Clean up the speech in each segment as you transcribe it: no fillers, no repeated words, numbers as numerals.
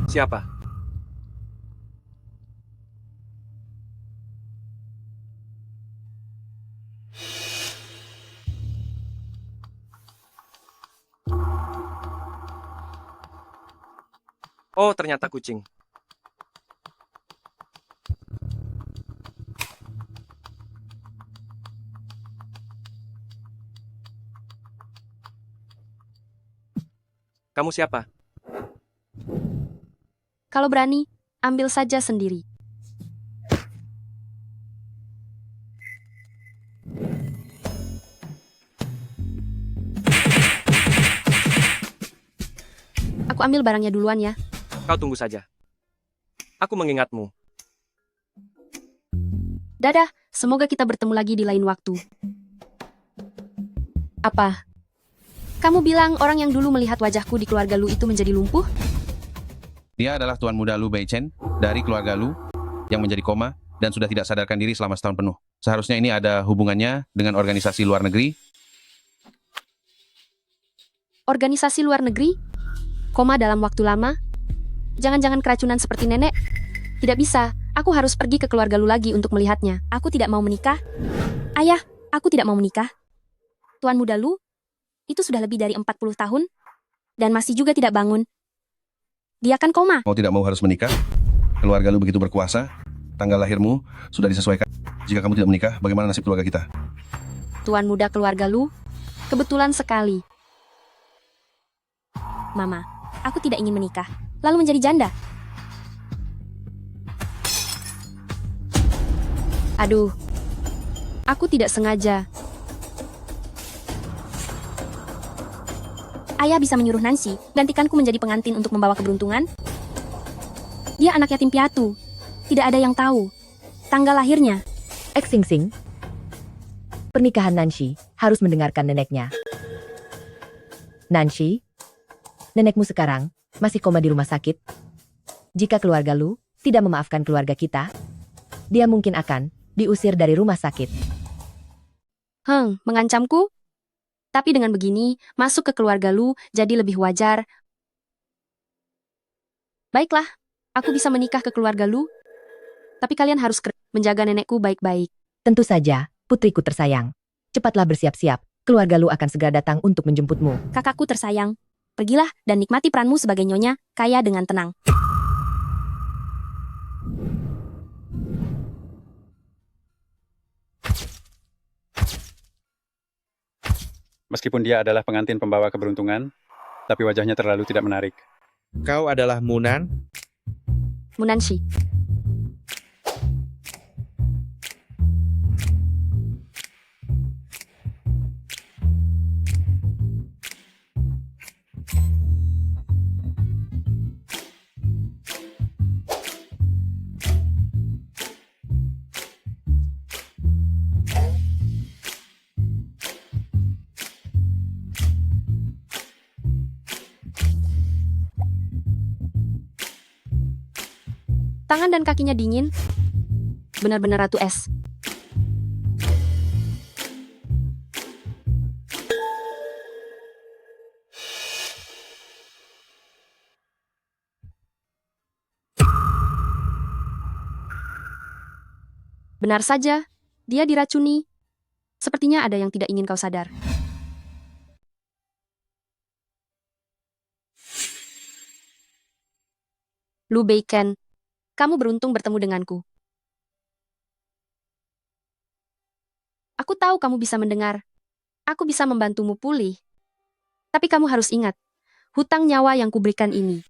Siapa? Oh, ternyata kucing. Kamu siapa? Kalau berani, ambil saja sendiri. Aku ambil barangnya duluan ya. Kau tunggu saja. Aku mengingatmu. Dadah, semoga kita bertemu lagi di lain waktu. Apa? Kamu bilang orang yang dulu melihat wajahku di keluarga Lu itu menjadi lumpuh? Dia adalah Tuan Muda Lu Beichen dari keluarga Lu yang menjadi koma dan sudah tidak sadarkan diri selama setahun penuh. Seharusnya ini ada hubungannya dengan organisasi luar negeri. Organisasi luar negeri? Koma dalam waktu lama? Jangan-jangan keracunan seperti nenek? Tidak bisa, aku harus pergi ke keluarga Lu lagi untuk melihatnya. Aku tidak mau menikah. Ayah, aku tidak mau menikah. Tuan Muda Lu, itu sudah lebih dari 40 tahun, dan masih juga tidak bangun. Dia kan koma. Mau tidak mau harus menikah. Keluarga Lu begitu berkuasa. Tanggal lahirmu sudah disesuaikan. Jika kamu tidak menikah, bagaimana nasib keluarga kita? Tuan Muda keluarga Lu, kebetulan sekali. Mama, aku tidak ingin menikah, lalu menjadi janda. Aduh, aku tidak sengaja. Ayah bisa menyuruh Nancy gantikanku menjadi pengantin untuk membawa keberuntungan? Dia anak yatim piatu. Tidak ada yang tahu tanggal lahirnya. Xing Xing. Pernikahan Nancy harus mendengarkan neneknya. Nancy, nenekmu sekarang masih koma di rumah sakit. Jika keluarga Lu tidak memaafkan keluarga kita, dia mungkin akan diusir dari rumah sakit. Mengancamku? Tapi dengan begini, masuk ke keluarga Lu jadi lebih wajar. Baiklah, aku bisa menikah ke keluarga Lu. Tapi kalian harus menjaga nenekku baik-baik. Tentu saja, putriku tersayang. Cepatlah bersiap-siap, keluarga Lu akan segera datang untuk menjemputmu. Kakakku tersayang, pergilah dan nikmati peranmu sebagai nyonya, kaya dengan tenang. Meskipun dia adalah pengantin pembawa keberuntungan, tapi wajahnya terlalu tidak menarik. Kau adalah Munan? Munanshi. Tangan dan kakinya dingin. Benar-benar ratu es. Benar saja, dia diracuni. Sepertinya ada yang tidak ingin kau sadar. Lu Beichen, kamu beruntung bertemu denganku. Aku tahu kamu bisa mendengar. Aku bisa membantumu pulih. Tapi kamu harus ingat, hutang nyawa yang kuberikan ini.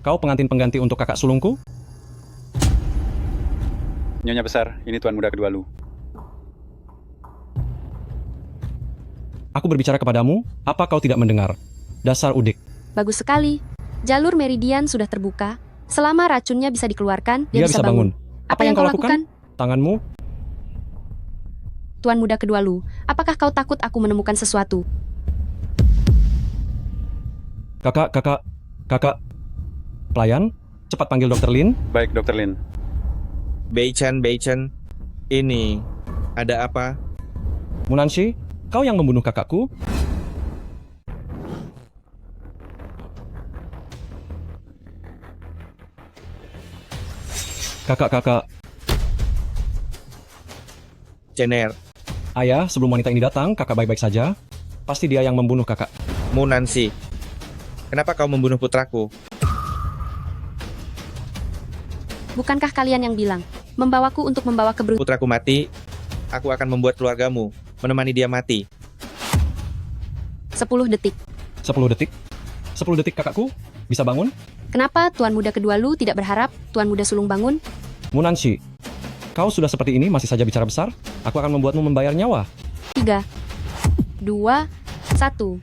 Kau pengantin pengganti untuk kakak sulungku? Nyonya besar, ini Tuan Muda kedua Lu. Aku berbicara kepadamu, apa kau tidak mendengar? Dasar udik. Bagus sekali. Jalur meridian sudah terbuka. Selama racunnya bisa dikeluarkan, Dia bisa bangun. Apa yang kau lakukan? Tanganmu? Tuan muda kedua Lu, apakah kau takut aku menemukan sesuatu? Kakak. Pelayan, cepat panggil Dr. Lin. Baik, Dr. Lin. Beichan. Ini, ada apa? Munanshi, kau yang membunuh kakakku? Kakak. Cener, Ayah, sebelum wanita ini datang, kakak baik-baik saja. Pasti dia yang membunuh kakak. Munanshi. Kenapa kau membunuh putraku? Bukankah kalian yang bilang, membawaku untuk membawa keberuntungan? Putraku mati, aku akan membuat keluargamu menemani dia mati. 10 detik. 10 detik? 10 detik kakakku? Bisa bangun? Kenapa Tuan muda kedua Lu tidak berharap Tuan muda sulung bangun? Munanshi, kau sudah seperti ini masih saja bicara besar? Aku akan membuatmu membayar nyawa. 3, 2, 1.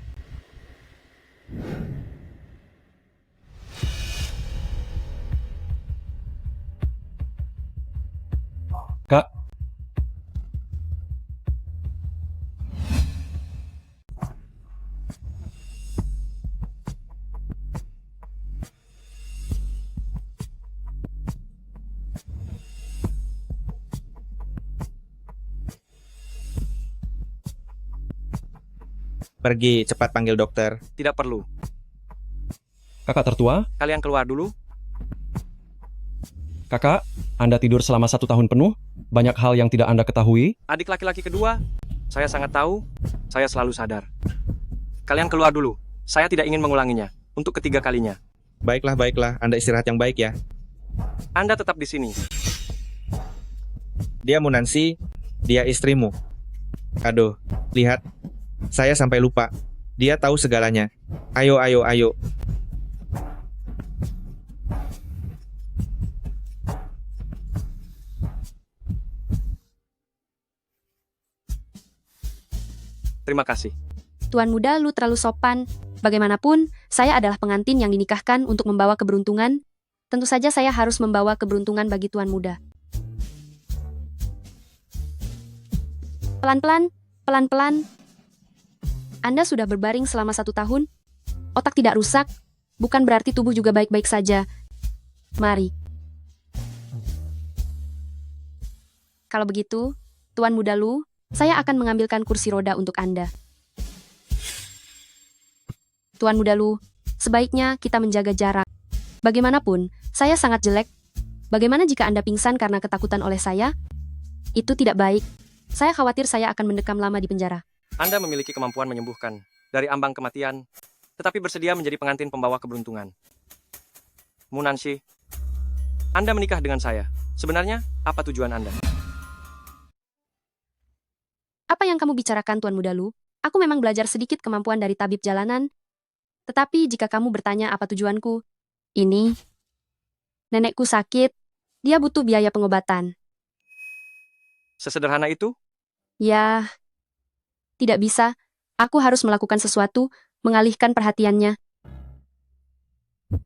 Kak, Pergi, cepat panggil dokter. Tidak perlu. kakak tertua, Kalian keluar dulu. kakak, Anda tidur selama 1 tahun penuh. Banyak hal yang tidak Anda ketahui. Adik laki-laki kedua, saya sangat tahu. Saya selalu sadar. Kalian keluar dulu. Saya tidak ingin mengulanginya. Untuk ketiga kalinya. Baiklah, Anda istirahat yang baik ya. Anda tetap di sini. Dia Munanshi, dia istrimu. Aduh, lihat. Saya sampai lupa. Dia tahu segalanya. Ayo. Terima kasih. Tuan muda Lu terlalu sopan. Bagaimanapun, saya adalah pengantin yang dinikahkan untuk membawa keberuntungan. Tentu saja saya harus membawa keberuntungan bagi Tuan muda. Pelan-pelan. Anda sudah berbaring selama 1 tahun. Otak tidak rusak. Bukan berarti tubuh juga baik-baik saja. Mari. Kalau begitu, Tuan muda Lu, saya akan mengambilkan kursi roda untuk Anda. Tuan muda Lu, sebaiknya kita menjaga jarak. Bagaimanapun, saya sangat jelek. Bagaimana jika Anda pingsan karena ketakutan oleh saya? Itu tidak baik. Saya khawatir saya akan mendekam lama di penjara. Anda memiliki kemampuan menyembuhkan dari ambang kematian, tetapi bersedia menjadi pengantin pembawa keberuntungan. Munanshi, Anda menikah dengan saya. Sebenarnya, apa tujuan Anda? Apa yang kamu bicarakan, Tuan muda Lu? Aku memang belajar sedikit kemampuan dari tabib jalanan. Tetapi jika kamu bertanya apa tujuanku, ini, nenekku sakit, dia butuh biaya pengobatan. Sesederhana itu? Ya, tidak bisa. Aku harus melakukan sesuatu, mengalihkan perhatiannya.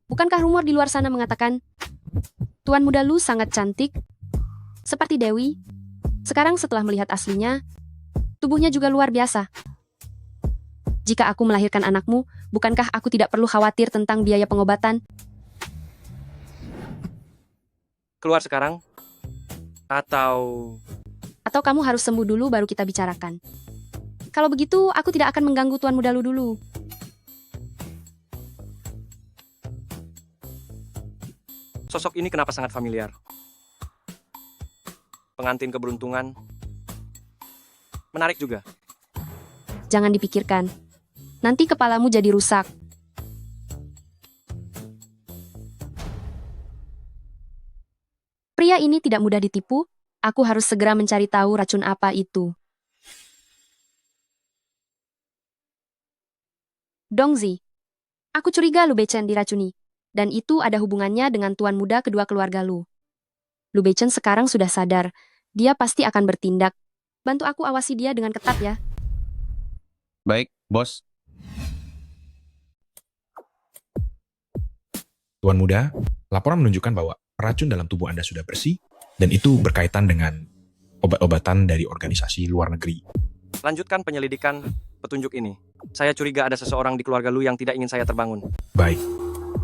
Bukankah rumor di luar sana mengatakan, Tuan muda Lu sangat cantik, seperti Dewi. Sekarang setelah melihat aslinya, tubuhnya juga luar biasa. Jika aku melahirkan anakmu, bukankah aku tidak perlu khawatir tentang biaya pengobatan? Keluar sekarang? Atau kamu harus sembuh dulu baru kita bicarakan? Kalau begitu, aku tidak akan mengganggu Tuan muda Lu dulu. sosok ini kenapa sangat familiar? Pengantin keberuntungan. Menarik juga. Jangan dipikirkan. Nanti kepalamu jadi rusak. Pria ini tidak mudah ditipu. Aku harus segera mencari tahu racun apa itu. Dongzi. Aku curiga Lu Beichen diracuni. Dan itu ada hubungannya dengan tuan muda kedua keluarga Lu. Lu Beichen sekarang sudah sadar. Dia pasti akan bertindak. Bantu aku awasi dia dengan ketat ya. Baik, bos. Tuan Muda, laporan menunjukkan bahwa racun dalam tubuh Anda sudah bersih, dan itu berkaitan dengan obat-obatan dari organisasi luar negeri. Lanjutkan penyelidikan petunjuk ini. Saya curiga ada seseorang di keluarga Lu yang tidak ingin saya terbangun. Baik.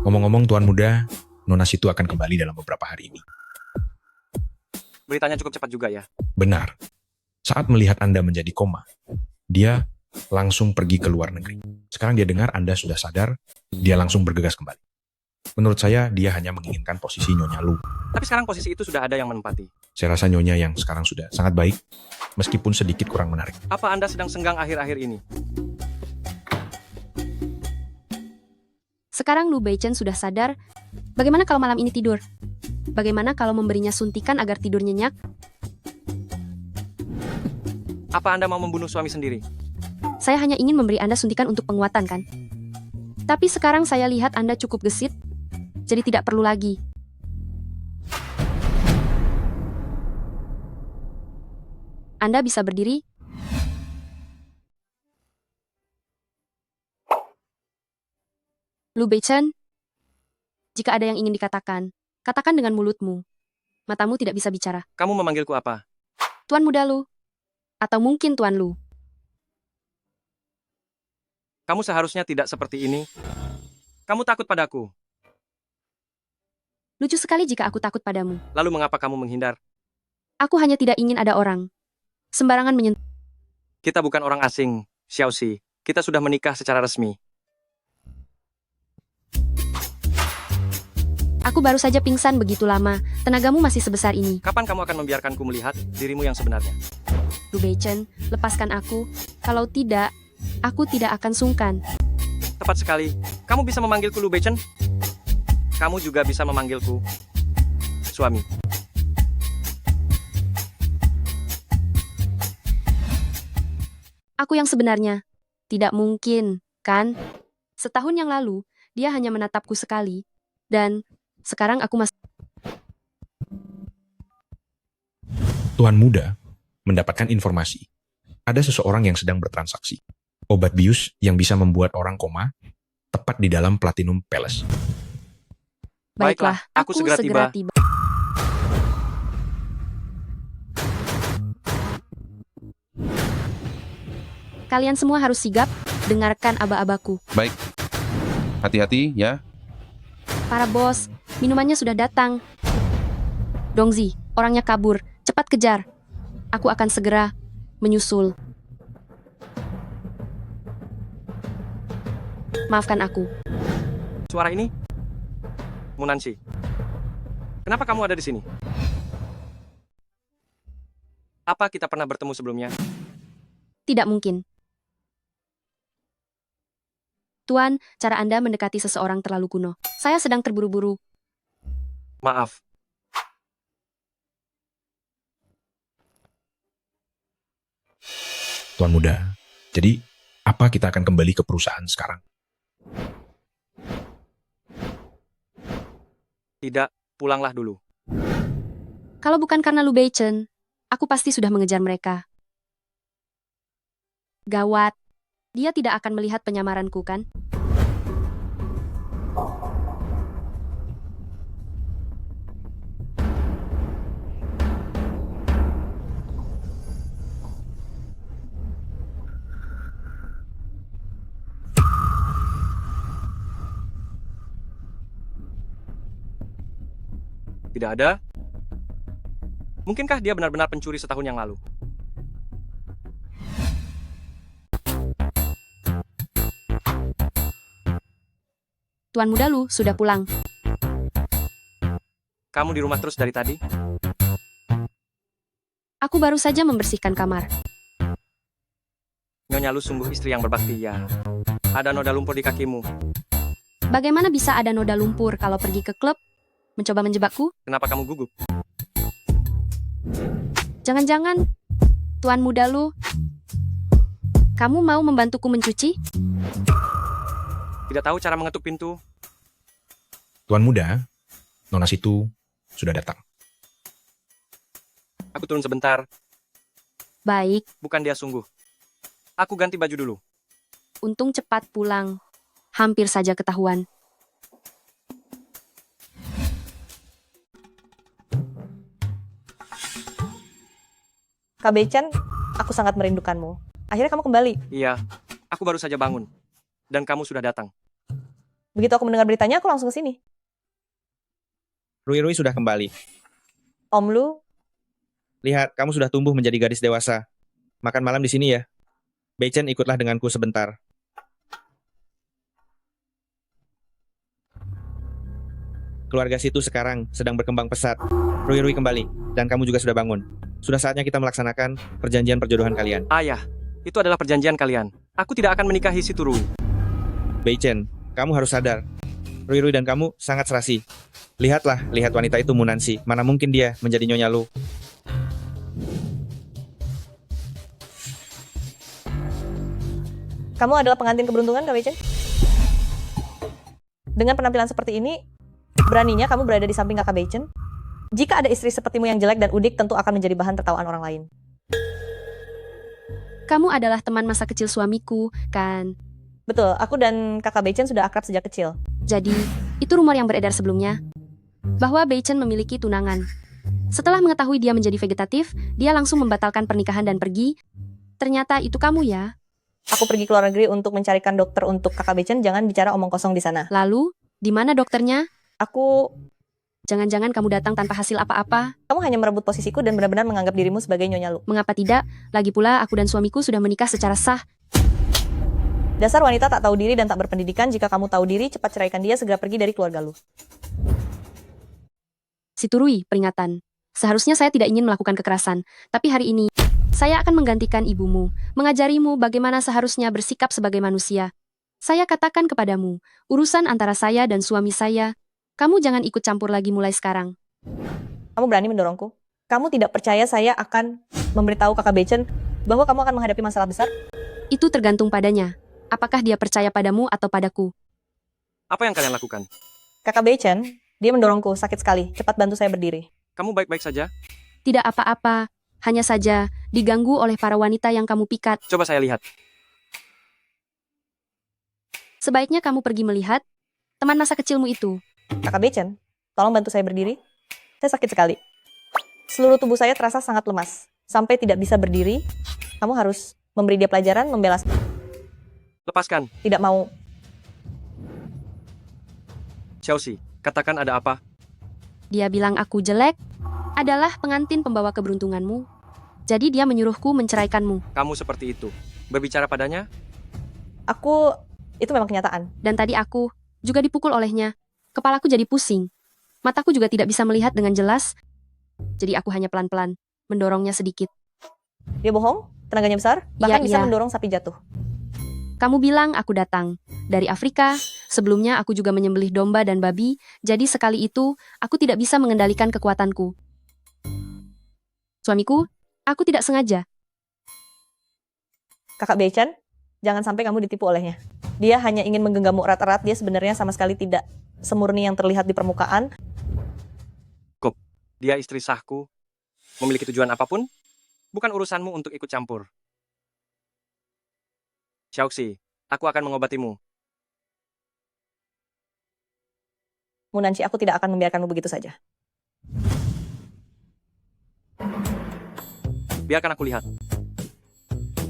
Ngomong-ngomong Tuan Muda, Nona Situ akan kembali dalam beberapa hari ini. Beritanya cukup cepat juga ya. Benar. Saat melihat Anda menjadi koma, dia langsung pergi ke luar negeri. Sekarang dia dengar Anda sudah sadar, dia langsung bergegas kembali. Menurut saya, dia hanya menginginkan posisi Nyonya Lu. Tapi sekarang posisi itu sudah ada yang menempati. Saya rasa Nyonya yang sekarang sudah sangat baik, meskipun sedikit kurang menarik. Apa Anda sedang senggang akhir-akhir ini? Sekarang Lu Beichen sudah sadar. Bagaimana kalau malam ini tidur? Bagaimana kalau memberinya suntikan agar tidur nyenyak? Apa Anda mau membunuh suami sendiri? Saya hanya ingin memberi Anda suntikan untuk penguatan, kan? Tapi sekarang saya lihat Anda cukup gesit, jadi tidak perlu lagi. Anda bisa berdiri? Lu Beichen, jika ada yang ingin dikatakan, katakan dengan mulutmu. Matamu tidak bisa bicara. Kamu memanggilku apa? Tuan Muda Lu. Atau mungkin Tuan Lu. Kamu seharusnya tidak seperti ini. Kamu takut padaku. Lucu sekali jika aku takut padamu. Lalu mengapa kamu menghindar? Aku hanya tidak ingin ada orang sembarangan menyentuh. Kita bukan orang asing, Xiaoxi. Kita sudah menikah secara resmi. Aku baru saja pingsan begitu lama. Tenagamu masih sebesar ini. Kapan kamu akan membiarkanku melihat dirimu yang sebenarnya? Lu Beichen, lepaskan aku. Kalau tidak, aku tidak akan sungkan. Tepat sekali. Kamu bisa memanggilku Lu Beichen? Kamu juga bisa memanggilku suami. Aku yang sebenarnya. Tidak mungkin, kan? Setahun yang lalu, dia hanya menatapku sekali. Dan sekarang aku masih... Tuan Muda mendapatkan informasi. Ada seseorang yang sedang bertransaksi. Obat bius yang bisa membuat orang koma, tepat di dalam Platinum Palace. Baiklah, aku segera tiba. Kalian semua harus sigap, dengarkan aba-abaku. Baik. Hati-hati ya. Para bos, minumannya sudah datang. Dongzi, orangnya kabur. Cepat kejar. Aku akan segera menyusul. Maafkan aku. Suara ini? Munanshi. Kenapa kamu ada di sini? Apa kita pernah bertemu sebelumnya? Tidak mungkin. Tuan, cara Anda mendekati seseorang terlalu kuno. Saya sedang terburu-buru. Maaf. Tuan Muda, jadi apa kita akan kembali ke perusahaan sekarang? Tidak, pulanglah dulu. Kalau bukan karena Lu Beichen, aku pasti sudah mengejar mereka. Gawat. Dia tidak akan melihat penyamaranku, kan? Tidak ada? Mungkinkah dia benar-benar pencuri setahun yang lalu? Tuan Muda Lu sudah pulang. Kamu di rumah terus dari tadi? Aku baru saja membersihkan kamar. Nyonya Lu sungguh istri yang berbakti ya. Ada noda lumpur di kakimu. Bagaimana bisa ada noda lumpur kalau pergi ke klub? Mencoba menjebakku? Kenapa kamu gugup? Jangan-jangan, Tuan Muda Lu, kamu mau membantuku mencuci? Tidak tahu cara mengetuk pintu. Tuan Muda, Nona Situ sudah datang. Aku turun sebentar. Baik, Bukan dia sungguh. Aku ganti baju dulu. untung cepat pulang. Hampir saja ketahuan. Kak Beichen, aku sangat merindukanmu. Akhirnya kamu kembali. Iya, aku baru saja bangun. Dan kamu sudah datang. Begitu aku mendengar beritanya, aku langsung ke sini. Rui sudah kembali. Om Lu, Lihat, kamu sudah tumbuh menjadi gadis dewasa. Makan malam di sini ya. Beichen, ikutlah denganku sebentar. Keluarga situ sekarang sedang berkembang pesat. Rui kembali, dan kamu juga sudah bangun. Sudah saatnya kita melaksanakan perjanjian perjodohan kalian. Ayah, itu adalah perjanjian kalian. Aku tidak akan menikahi si Turui. Beichen, kamu harus sadar. Rui dan kamu sangat serasi. Lihat wanita itu Munansi. Mana mungkin dia menjadi Nyonya Lu. kamu adalah pengantin keberuntungan, Kak Beichen? Dengan penampilan seperti ini, beraninya kamu berada di samping Kakak Beichen? Jika ada istri sepertimu yang jelek dan udik, tentu akan menjadi bahan tertawaan orang lain. Kamu adalah teman masa kecil suamiku, kan? Betul, aku dan Kakak Beichen sudah akrab sejak kecil. Jadi, itu rumor yang beredar sebelumnya. Bahwa Beichen memiliki tunangan. Setelah mengetahui dia menjadi vegetatif, dia langsung membatalkan pernikahan dan pergi. Ternyata itu kamu ya? Aku pergi ke luar negeri untuk mencarikan dokter untuk Kakak Beichen, jangan bicara omong kosong di sana. Lalu, di mana dokternya? Aku, Jangan-jangan kamu datang tanpa hasil apa-apa? kamu hanya merebut posisiku dan benar-benar menganggap dirimu sebagai Nyonya Lu. Mengapa tidak? Lagi pula, aku dan suamiku sudah menikah secara sah. Dasar wanita tak tahu diri dan tak berpendidikan. Jika kamu tahu diri, cepat ceraikan dia, segera pergi dari keluarga Lu. Si Turui, peringatan. Seharusnya saya tidak ingin melakukan kekerasan, tapi hari ini, saya akan menggantikan ibumu, mengajarimu bagaimana seharusnya bersikap sebagai manusia. Saya katakan kepadamu, urusan antara saya dan suami saya, kamu jangan ikut campur lagi mulai sekarang. Kamu berani mendorongku? Kamu tidak percaya saya akan memberitahu Kakak Beichen bahwa kamu akan menghadapi masalah besar? Itu tergantung padanya. Apakah dia percaya padamu atau padaku? Apa yang kalian lakukan? Kakak Beichen, dia mendorongku, sakit sekali. Cepat bantu saya berdiri. Kamu baik-baik saja? Tidak apa-apa, hanya saja diganggu oleh para wanita yang kamu pikat. Coba saya lihat. Sebaiknya kamu pergi melihat teman masa kecilmu itu. Kakak Beichen, tolong bantu saya berdiri. Saya sakit sekali. Seluruh tubuh saya terasa sangat lemas. Sampai tidak bisa berdiri. Kamu harus memberi dia pelajaran, membela. Lepaskan. Tidak mau. Chelsea, katakan ada apa? Dia bilang aku jelek, adalah pengantin pembawa keberuntunganmu. Jadi dia menyuruhku menceraikanmu. Kamu seperti itu. Berbicara padanya? Itu memang kenyataan. Dan tadi aku juga dipukul olehnya. Kepalaku jadi pusing. Mataku juga tidak bisa melihat dengan jelas. Jadi aku hanya pelan-pelan mendorongnya sedikit. Dia bohong, tenaganya besar, bahkan bisa Iya. mendorong sapi jatuh. Kamu bilang aku datang dari Afrika. Sebelumnya aku juga menyembelih domba dan babi. Jadi sekali itu, aku tidak bisa mengendalikan kekuatanku. Suamiku, aku tidak sengaja. Kakak Beichen, jangan sampai kamu ditipu olehnya. Dia hanya ingin menggenggammu erat-erat, dia sebenarnya sama sekali tidak semurni yang terlihat di permukaan. Dia istri sahku. Memiliki tujuan apapun? Bukan urusanmu untuk ikut campur. Xiaoxi, aku akan mengobatimu. Munanshi, aku tidak akan membiarkanmu begitu saja. Biarkan aku lihat.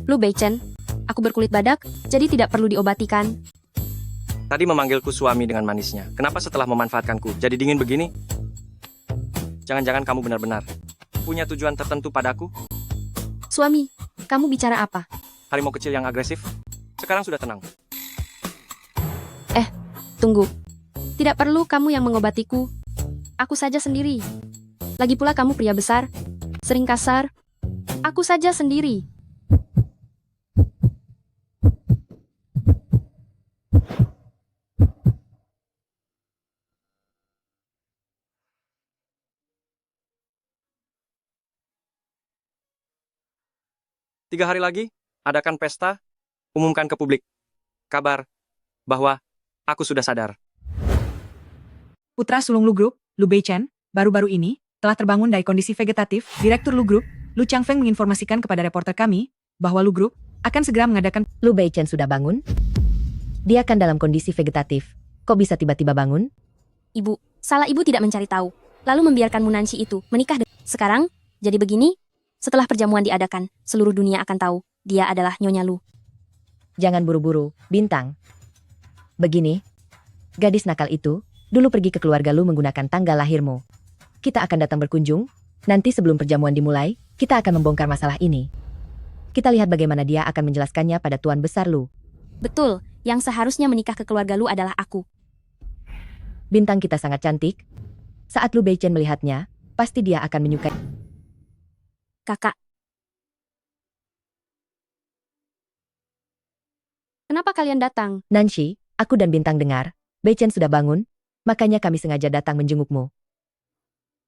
Lu Beichen, aku berkulit badak, jadi tidak perlu diobati kan? Tadi memanggilku suami dengan manisnya. Kenapa setelah memanfaatkanku jadi dingin begini? Jangan-jangan kamu benar-benar punya tujuan tertentu padaku? Suami, kamu bicara apa? Harimau kecil yang agresif? Sekarang sudah tenang. Tunggu. Tidak perlu kamu yang mengobatiku. Aku saja sendiri. Lagi pula kamu pria besar, sering kasar. Aku saja sendiri. Tiga hari lagi, adakan pesta, umumkan ke publik. Kabar bahwa aku sudah sadar. Putra sulung Lu Group, Lu Beichen, baru-baru ini telah terbangun dari kondisi vegetatif. Direktur Lu Group, Lu Changfeng menginformasikan kepada reporter kami bahwa Lu Group akan segera mengadakan. Lu Beichen sudah bangun? Dia kan dalam kondisi vegetatif. Kok bisa tiba-tiba bangun? Ibu, salah ibu tidak mencari tahu. Lalu membiarkan Munanshi itu menikah. Sekarang, jadi begini? Setelah perjamuan diadakan, seluruh dunia akan tahu dia adalah Nyonya Lu. Jangan buru-buru, Bintang. Begini, gadis nakal itu dulu pergi ke keluarga Lu menggunakan tanggal lahirmu. Kita akan datang berkunjung. Nanti sebelum perjamuan dimulai, kita akan membongkar masalah ini. Kita lihat bagaimana dia akan menjelaskannya pada Tuan Besar Lu. Betul, yang seharusnya menikah ke keluarga Lu adalah aku. Bintang kita sangat cantik. Saat Lu Beichen melihatnya, pasti dia akan menyukai. Kakak. Kenapa kalian datang? Nancy, aku dan Bintang dengar, Beichen sudah bangun, makanya kami sengaja datang menjengukmu.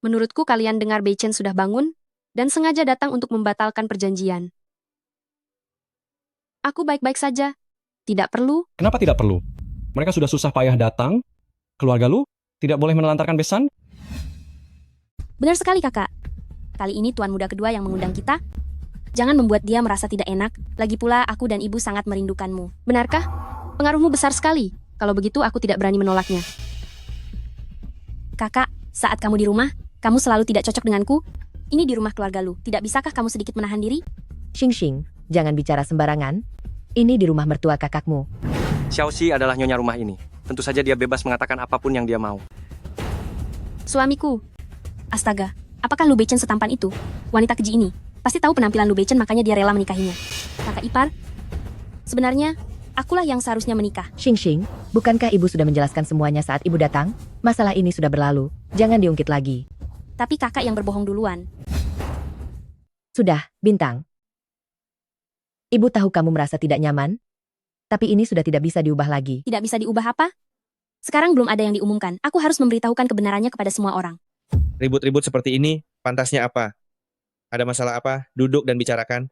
Menurutku kalian dengar Beichen sudah bangun, dan sengaja datang untuk membatalkan perjanjian. Aku baik-baik saja. Tidak perlu. Kenapa tidak perlu? Mereka sudah susah payah datang. Keluarga Lu tidak boleh menelantarkan besan. Benar sekali kakak. Kali ini tuan muda kedua yang mengundang kita. Jangan membuat dia merasa tidak enak. Lagi pula aku dan ibu sangat merindukanmu. Benarkah? Pengaruhmu besar sekali. Kalau begitu aku tidak berani menolaknya. Kakak, saat kamu di rumah, kamu selalu tidak cocok denganku. Ini di rumah keluarga Lu. Tidak bisakah kamu sedikit menahan diri? Xing, jangan bicara sembarangan. Ini di rumah mertua kakakmu. Xiaoxi adalah nyonya rumah ini. Tentu saja dia bebas mengatakan apapun yang dia mau. Suamiku. Astaga, apakah Lu Beichen setampan itu? Wanita keji ini pasti tahu penampilan Lu Beichen, makanya dia rela menikahinya. Kakak ipar, sebenarnya akulah yang seharusnya menikah. Xing, bukankah ibu sudah menjelaskan semuanya saat ibu datang? Masalah ini sudah berlalu, jangan diungkit lagi. Tapi kakak yang berbohong duluan. Sudah, Bintang. Ibu tahu kamu merasa tidak nyaman, tapi ini sudah tidak bisa diubah lagi. Tidak bisa diubah apa? Sekarang belum ada yang diumumkan. Aku harus memberitahukan kebenarannya kepada semua orang. Ribut-ribut seperti ini, pantasnya apa? Ada masalah apa? Duduk dan bicarakan.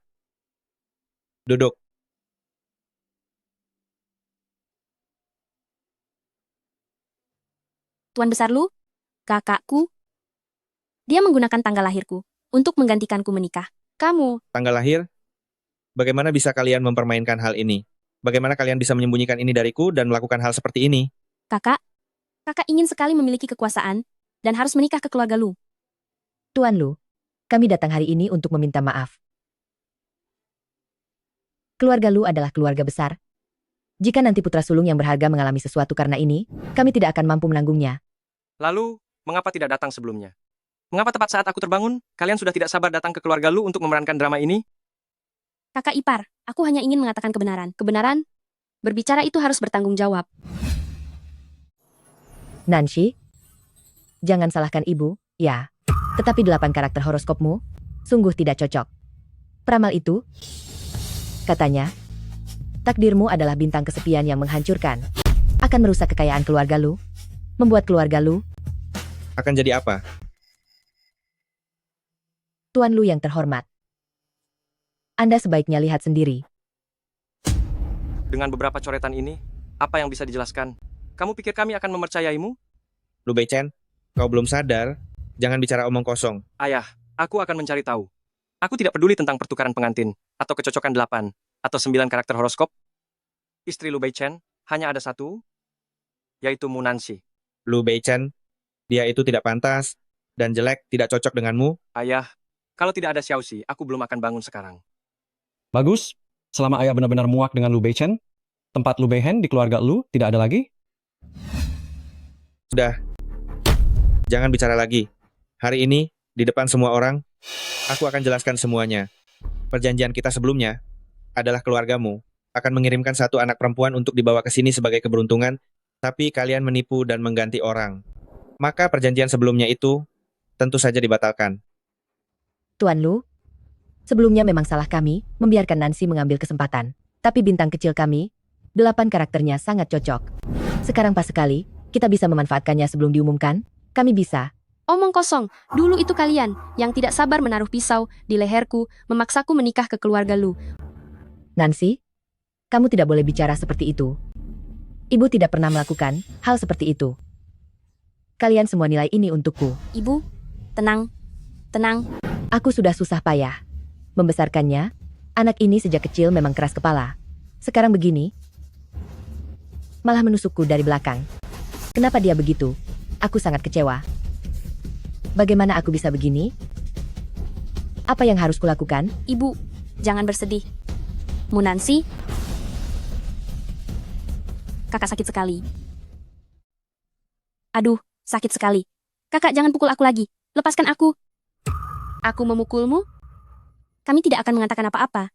Duduk. Tuan Besar Lu, kakakku, dia menggunakan tanggal lahirku untuk menggantikanku menikah. Kamu, Tanggal lahir? Bagaimana bisa kalian mempermainkan hal ini? Bagaimana kalian bisa menyembunyikan ini dariku dan melakukan hal seperti ini? kakak ingin sekali memiliki kekuasaan dan harus menikah ke keluarga Lu. Tuan Lu, kami datang hari ini untuk meminta maaf. Keluarga Lu adalah keluarga besar. Jika nanti putra sulung yang berharga mengalami sesuatu karena ini, kami tidak akan mampu menanggungnya. Lalu, mengapa tidak datang sebelumnya? Mengapa tepat saat aku terbangun, kalian sudah tidak sabar datang ke keluarga Lu untuk memerankan drama ini? Kakak ipar, aku hanya ingin mengatakan kebenaran. Kebenaran? Berbicara itu harus bertanggung jawab. Nancy, jangan salahkan ibu, ya. Tetapi 8 karakter horoskopmu sungguh tidak cocok. Peramal itu, katanya, takdirmu adalah bintang kesepian yang menghancurkan. Akan merusak kekayaan keluarga Lu, membuat keluarga Lu, Akan jadi apa? Tuan Lu yang terhormat. Anda sebaiknya lihat sendiri. Dengan beberapa coretan ini, apa yang bisa dijelaskan? Kamu pikir kami akan mempercayaimu? Lu Beichen, kau belum sadar? Jangan bicara omong kosong. Ayah, aku akan mencari tahu. Aku tidak peduli tentang pertukaran pengantin, atau kecocokan 8, atau 9 karakter horoskop. Istri Lu Beichen hanya ada satu, yaitu Munanshi. Lu Beichen, dia itu tidak pantas dan jelek, tidak cocok denganmu. Ayah, kalau tidak ada Xiaoxi, aku belum akan bangun sekarang. Bagus. Selama ayah benar-benar muak dengan Lu Beichen, tempat Lu Beihen di keluarga Lu tidak ada lagi? Sudah. Jangan bicara lagi. Hari ini, di depan semua orang, aku akan jelaskan semuanya. Perjanjian kita sebelumnya adalah keluargamu akan mengirimkan satu anak perempuan untuk dibawa ke sini sebagai keberuntungan, tapi kalian menipu dan mengganti orang. Maka perjanjian sebelumnya itu tentu saja dibatalkan. Tuan Lu, sebelumnya memang salah kami membiarkan Nancy mengambil kesempatan. Tapi bintang kecil kami, 8 karakternya sangat cocok. Sekarang pas sekali, kita bisa memanfaatkannya sebelum diumumkan. Kami bisa. Omong kosong, dulu itu kalian yang tidak sabar menaruh pisau di leherku, memaksaku menikah ke keluarga Lu. Nancy, kamu tidak boleh bicara seperti itu. Ibu tidak pernah melakukan hal seperti itu. Kalian semua nilai ini untukku. Ibu, tenang, tenang. Aku sudah susah payah membesarkannya. Anak ini sejak kecil memang keras kepala. Sekarang begini, malah menusukku dari belakang. Kenapa dia begitu? Aku sangat kecewa. Bagaimana aku bisa begini? Apa yang harus kulakukan? Ibu, jangan bersedih. Munansi, kakak sakit sekali. Aduh, sakit sekali. Kakak jangan pukul aku lagi. Lepaskan aku. Aku memukulmu? Kami tidak akan mengatakan apa-apa.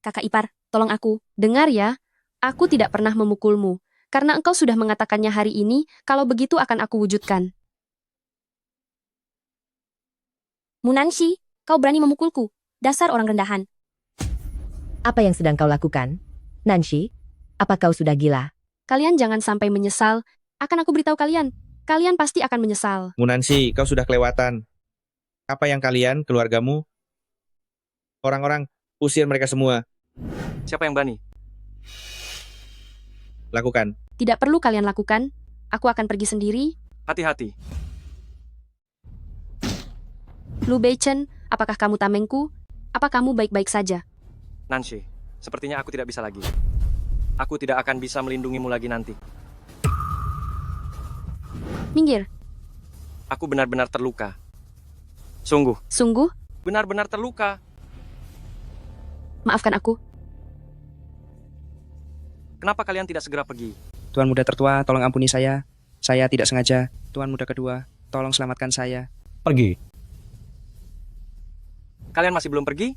Kakak ipar, tolong aku. Dengar ya, aku tidak pernah memukulmu. Karena engkau sudah mengatakannya hari ini, kalau begitu akan aku wujudkan. Munanshi, kau berani memukulku. Dasar orang rendahan. Apa yang sedang kau lakukan? Nanshi, apa kau sudah gila? Kalian jangan sampai menyesal. Akan aku beritahu kalian. Kalian pasti akan menyesal. Munanshi, kau sudah kelewatan. Apa yang kalian, keluargamu, orang-orang, usir mereka semua. Siapa yang berani? Lakukan. Tidak perlu kalian lakukan. Aku akan pergi sendiri. Hati-hati. Lu Beichen, apakah kamu tamengku? Apa kamu baik-baik saja? Nanshi, sepertinya aku tidak bisa lagi. Aku tidak akan bisa melindungimu lagi nanti. Minggir. Aku benar-benar terluka. Sungguh, Sungguh, benar-benar terluka. maafkan aku. Kenapa kalian tidak segera pergi? Tuan muda tertua, tolong ampuni saya. Saya tidak sengaja. Tuan muda kedua, tolong selamatkan saya. Pergi. Kalian masih belum pergi?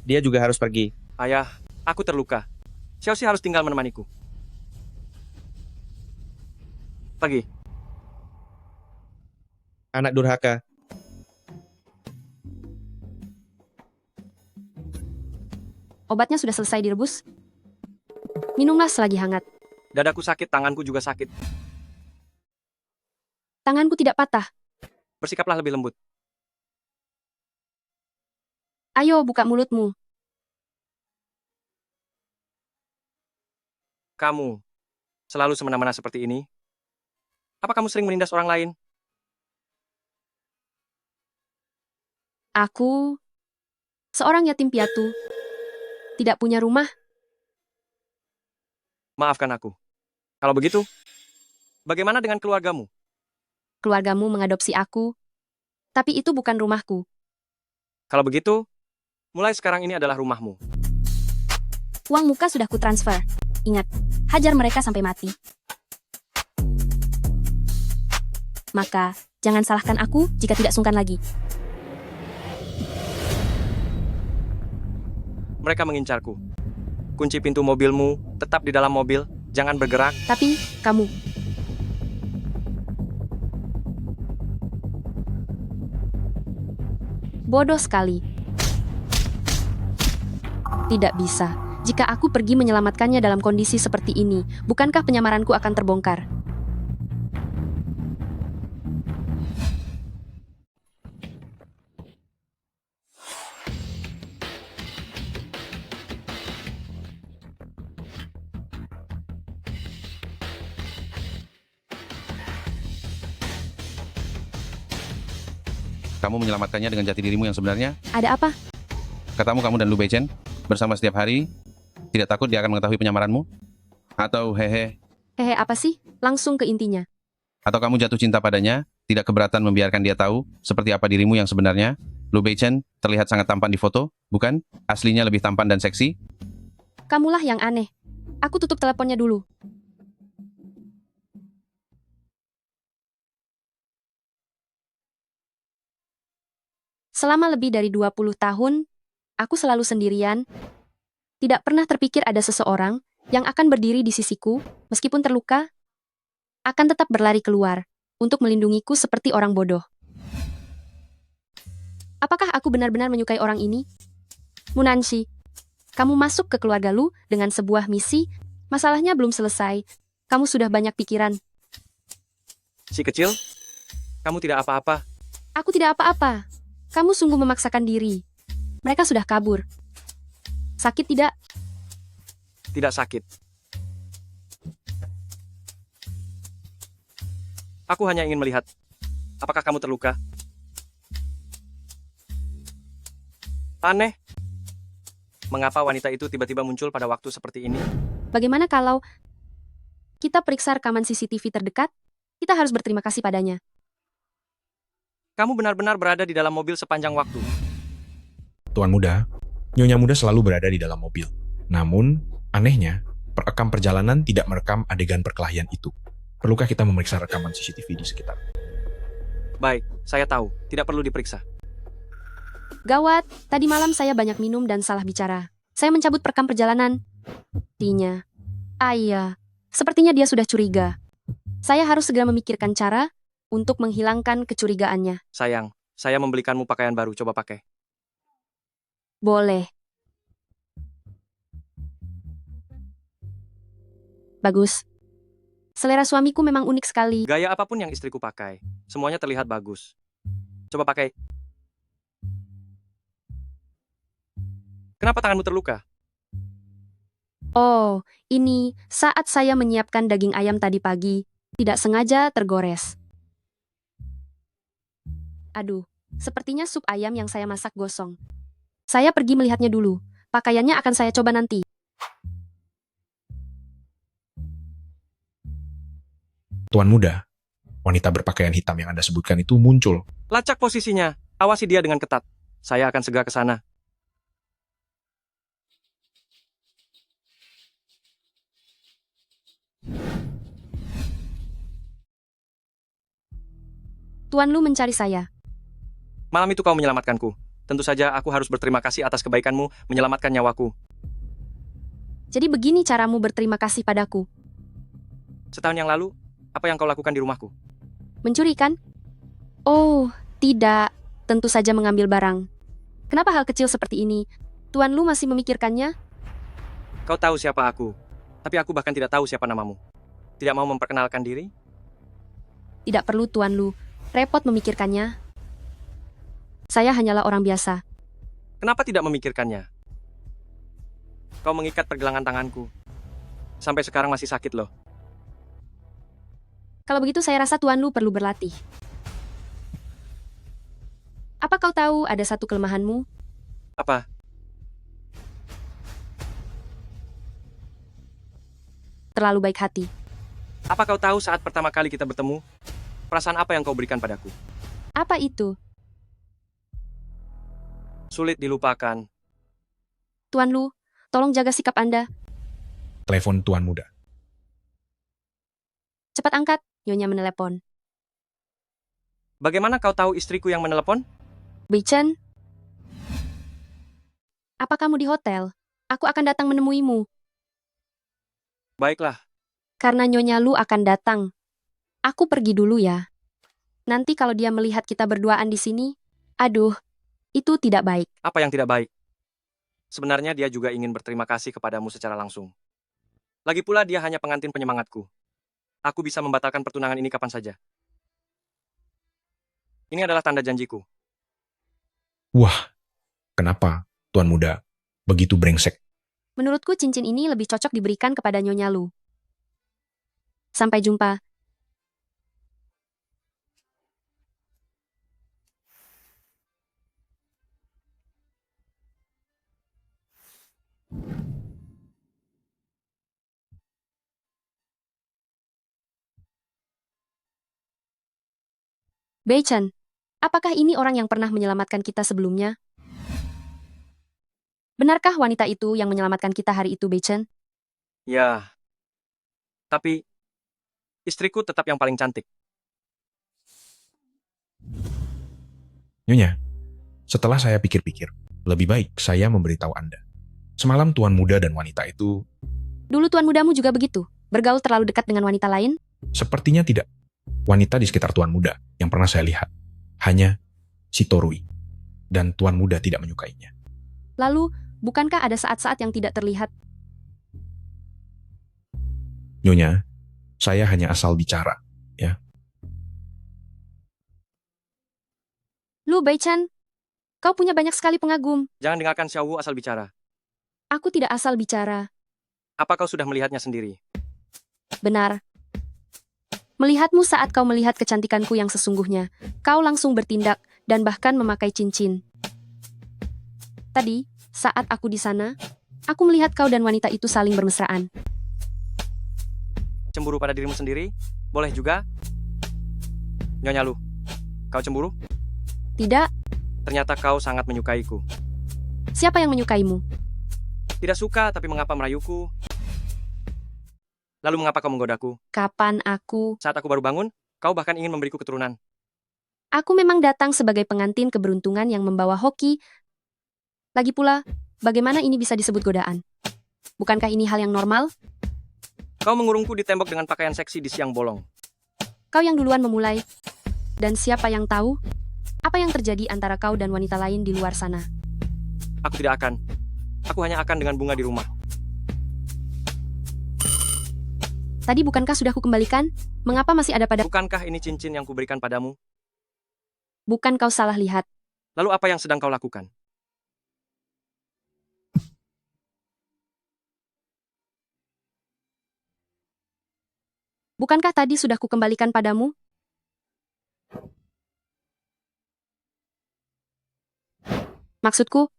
Dia juga harus pergi. Ayah, aku terluka. Xiaoxi harus tinggal menemaniku. Pergi. Anak durhaka. Obatnya sudah selesai direbus. Minumlah selagi hangat. Dadaku sakit, tanganku juga sakit. Tanganku tidak patah. Bersikaplah lebih lembut. Ayo, buka mulutmu. Kamu selalu semena-mena seperti ini? Apa kamu sering menindas orang lain? Aku seorang yatim piatu. Tidak punya rumah. Maafkan aku. Kalau begitu, bagaimana dengan keluargamu? Keluargamu mengadopsi aku. Tapi itu bukan rumahku. Kalau begitu, mulai sekarang ini adalah rumahmu. Uang muka sudah kutransfer. Ingat, hajar mereka sampai mati. Maka, jangan salahkan aku jika tidak sungkan lagi. Mereka mengincarku. Kunci pintu mobilmu, tetap di dalam mobil, jangan bergerak. Tapi, kamu. Bodoh sekali. Tidak bisa. Jika aku pergi menyelamatkannya dalam kondisi seperti ini, bukankah penyamaranku akan terbongkar? Kamu menyelamatkannya dengan jati dirimu yang sebenarnya? Ada apa? Katamu kamu dan Lu Beichen bersama setiap hari, tidak takut dia akan mengetahui penyamaranmu? Atau hehe, Hehe, apa sih? Langsung ke intinya. atau kamu jatuh cinta padanya, tidak keberatan membiarkan dia tahu seperti apa dirimu yang sebenarnya? Lu Beichen terlihat sangat tampan di foto, bukan? Aslinya lebih tampan dan seksi? Kamulah yang aneh. Aku tutup teleponnya dulu. Selama lebih dari 20 tahun, aku selalu sendirian. Tidak pernah terpikir ada seseorang yang akan berdiri di sisiku, meskipun terluka, akan tetap berlari keluar untuk melindungiku seperti orang bodoh. Apakah aku benar-benar menyukai orang ini? Munanshi, kamu masuk ke keluarga Lu dengan sebuah misi, masalahnya belum selesai. Kamu sudah banyak pikiran. Si kecil, kamu tidak apa-apa. Aku tidak apa-apa. Kamu sungguh memaksakan diri. Mereka sudah kabur. Sakit tidak? Tidak sakit. Aku hanya ingin melihat, apakah kamu terluka? Aneh. Mengapa wanita itu tiba-tiba muncul pada waktu seperti ini? Bagaimana kalau kita periksa rekaman CCTV terdekat? Kita harus berterima kasih padanya. Kamu benar-benar berada di dalam mobil sepanjang waktu. Tuan muda, Nyonya muda selalu berada di dalam mobil. Namun, anehnya, perekam perjalanan tidak merekam adegan perkelahian itu. Perlukah kita memeriksa rekaman CCTV di sekitar? Baik, saya tahu. Tidak perlu diperiksa. Gawat, tadi malam saya banyak minum dan salah bicara. Saya mencabut perekam perjalanan. Artinya, iya, sepertinya dia sudah curiga. Saya harus segera memikirkan cara untuk menghilangkan kecurigaannya. Sayang, saya membelikanmu pakaian baru. Coba pakai. Boleh. Bagus. Selera suamiku memang unik sekali. Gaya apapun yang istriku pakai, semuanya terlihat bagus. Coba pakai. Kenapa tanganmu terluka? Oh, ini saat saya menyiapkan daging ayam tadi pagi, tidak sengaja tergores. Aduh, sepertinya sup ayam yang saya masak gosong. Saya pergi melihatnya dulu. Pakaiannya akan saya coba nanti. Tuan muda, wanita berpakaian hitam yang Anda sebutkan itu muncul. Lacak posisinya. Awasi dia dengan ketat. Saya akan segera ke sana. Tuan Lu mencari saya. Malam itu kau menyelamatkanku. Tentu saja aku harus berterima kasih atas kebaikanmu menyelamatkan nyawaku. Jadi begini caramu berterima kasih padaku. Setahun yang lalu, apa yang kau lakukan di rumahku? Mencuri kan? Oh, tidak. Tentu saja mengambil barang. Kenapa hal kecil seperti ini? Tuan Lu masih memikirkannya? Kau tahu siapa aku, tapi aku bahkan tidak tahu siapa namamu. Tidak mau memperkenalkan diri? Tidak perlu Tuan Lu. Repot memikirkannya. Saya hanyalah orang biasa. Kenapa tidak memikirkannya? Kau mengikat pergelangan tanganku. Sampai sekarang masih sakit loh. Kalau begitu saya rasa Tuan Lu perlu berlatih. Apa kau tahu ada satu kelemahanmu? Apa? Terlalu baik hati. Apa kau tahu saat pertama kali kita bertemu, perasaan apa yang kau berikan padaku? Apa itu? Sulit dilupakan. Tuan Lu, tolong jaga sikap Anda. Telepon tuan muda. Cepat angkat, Nyonya menelepon. Bagaimana kau tahu istriku yang menelepon? Bei Chen? Apa kamu di hotel? Aku akan datang menemuimu. Baiklah. Karena Nyonya Lu akan datang. Aku pergi dulu ya. Nanti kalau dia melihat kita berduaan di sini, aduh, itu tidak baik. Apa yang tidak baik? Sebenarnya dia juga ingin berterima kasih kepadamu secara langsung. Lagi pula dia hanya pengantin penyemangatku. Aku bisa membatalkan pertunangan ini kapan saja. Ini adalah tanda janjiku. Wah, kenapa tuan muda begitu brengsek? Menurutku cincin ini lebih cocok diberikan kepada Nyonya Lu. Sampai jumpa. Bei Chen, apakah ini orang yang pernah menyelamatkan kita sebelumnya? Benarkah wanita itu yang menyelamatkan kita hari itu, Bei Chen? Ya. Tapi istriku tetap yang paling cantik. Nyonya, setelah saya pikir-pikir, lebih baik saya memberitahu Anda. Semalam tuan muda dan wanita itu Dulu tuan mudamu juga begitu? Bergaul terlalu dekat dengan wanita lain? sepertinya tidak. Wanita di sekitar tuan muda yang pernah saya lihat hanya si Torui, dan tuan muda tidak menyukainya. Lalu, bukankah ada saat-saat yang tidak terlihat? Nyonya, saya hanya asal bicara, ya. Lu, Bei Chen, kau punya banyak sekali pengagum. Jangan dengarkan Xiao Wu asal bicara. Aku tidak asal bicara. Apa kau sudah melihatnya sendiri? Benar. Melihatmu saat kau melihat kecantikanku yang sesungguhnya, kau langsung bertindak dan bahkan memakai cincin. Tadi, saat aku di sana, aku melihat kau dan wanita itu saling bermesraan. Cemburu pada dirimu sendiri? Boleh juga? Nyonya Lu, kau cemburu? Tidak, Ternyata kau sangat menyukaiku. siapa yang menyukaimu? Tidak suka, tapi mengapa merayuku? Lalu mengapa kau menggodaku? Kapan aku? Saat aku baru bangun, kau bahkan ingin memberiku keturunan. Aku memang datang sebagai pengantin keberuntungan yang membawa hoki. Lagi pula, bagaimana ini bisa disebut godaan? Bukankah ini hal yang normal? Kau mengurungku di tembok dengan pakaian seksi di siang bolong. Kau yang duluan memulai. Dan siapa yang tahu? Apa yang terjadi antara kau dan wanita lain di luar sana? Aku tidak akan. Aku hanya akan dengan bunga di rumah. Tadi bukankah sudah kukembalikan? Mengapa masih ada pada... Bukankah ini cincin yang kuberikan padamu? Bukan kau salah lihat. Lalu apa yang sedang kau lakukan? Bukankah tadi sudah kukembalikan padamu? Maksudku,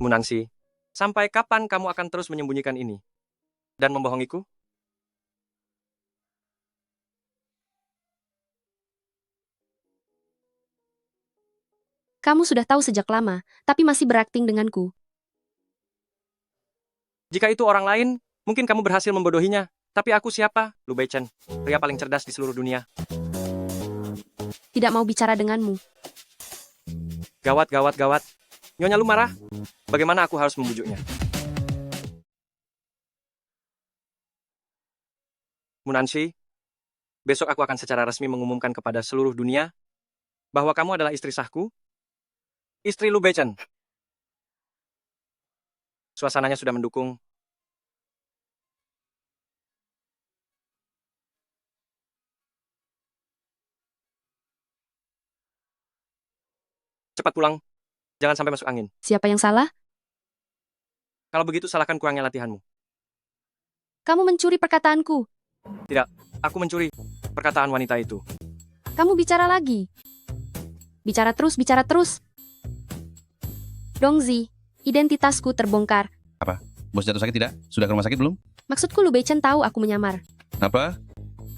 Munansi, sampai kapan kamu akan terus menyembunyikan ini? Dan membohongiku? kamu sudah tahu sejak lama, tapi masih berakting denganku. Jika itu orang lain, mungkin kamu berhasil membodohinya. Tapi aku siapa? Lu Beichen, pria paling cerdas di seluruh dunia. Tidak mau bicara denganmu. Gawat, gawat, gawat. Nyonya Lu marah? Bagaimana aku harus membujuknya? Munansi, besok aku akan secara resmi mengumumkan kepada seluruh dunia bahwa kamu adalah istri sahku, istri Lu Beichen. Suasananya sudah mendukung. Cepat pulang. Jangan sampai masuk angin. Siapa yang salah? Kalau begitu, salahkan kurangnya latihanmu. Kamu mencuri perkataanku. Tidak, aku mencuri perkataan wanita itu. Kamu bicara lagi. Bicara terus, bicara terus. Dongzi, identitasku terbongkar. Apa? Bos jatuh sakit tidak? Sudah ke rumah sakit belum? Maksudku Lu Beichen tahu aku menyamar. Apa?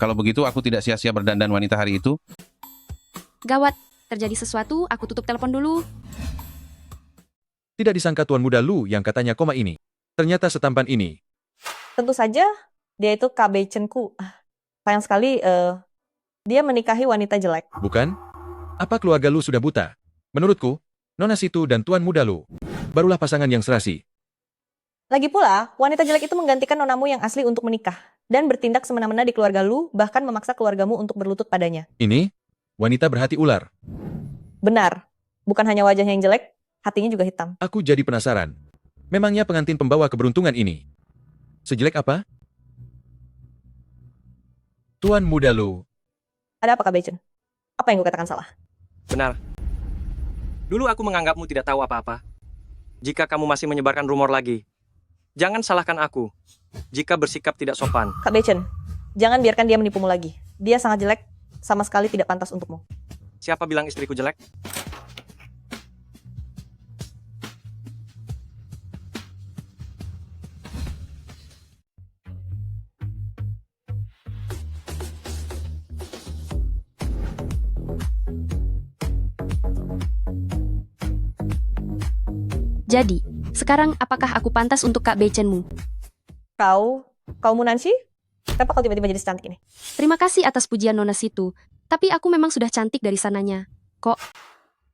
Kalau begitu aku tidak sia-sia berdandan wanita hari itu. Gawat, terjadi sesuatu, aku tutup telepon dulu. Tidak disangka Tuan Muda Lu yang katanya koma ini. Ternyata setampan ini. Tentu saja dia itu Kak Beichenku. Sayang sekali dia menikahi wanita jelek. Bukan? Apa keluarga Lu sudah buta? Menurutku, Nona Situ dan Tuan Muda Lu barulah pasangan yang serasi. Lagi pula, wanita jelek itu menggantikan nonamu yang asli untuk menikah. Dan bertindak semena-mena di keluarga Lu, bahkan memaksa keluargamu untuk berlutut padanya. Ini, wanita berhati ular. Benar. Bukan hanya wajahnya yang jelek, hatinya juga hitam. Aku jadi penasaran. Memangnya pengantin pembawa keberuntungan ini sejelek apa? Tuan Muda Lu. Ada apa Kak Beichen? Apa yang gue katakan salah? Benar. Dulu aku menganggapmu tidak tahu apa-apa. Jika kamu masih menyebarkan rumor lagi, jangan salahkan aku jika bersikap tidak sopan. Kak Beichen, jangan biarkan dia menipumu lagi. Dia sangat jelek, sama sekali tidak pantas untukmu. Siapa bilang istriku jelek? Jadi, sekarang apakah aku pantas untuk Kak Beichenmu? Kau Munansi? Kenapa kau tiba-tiba jadi secantik ini? Terima kasih atas pujian Nona Situ, tapi aku memang sudah cantik dari sananya. Kok?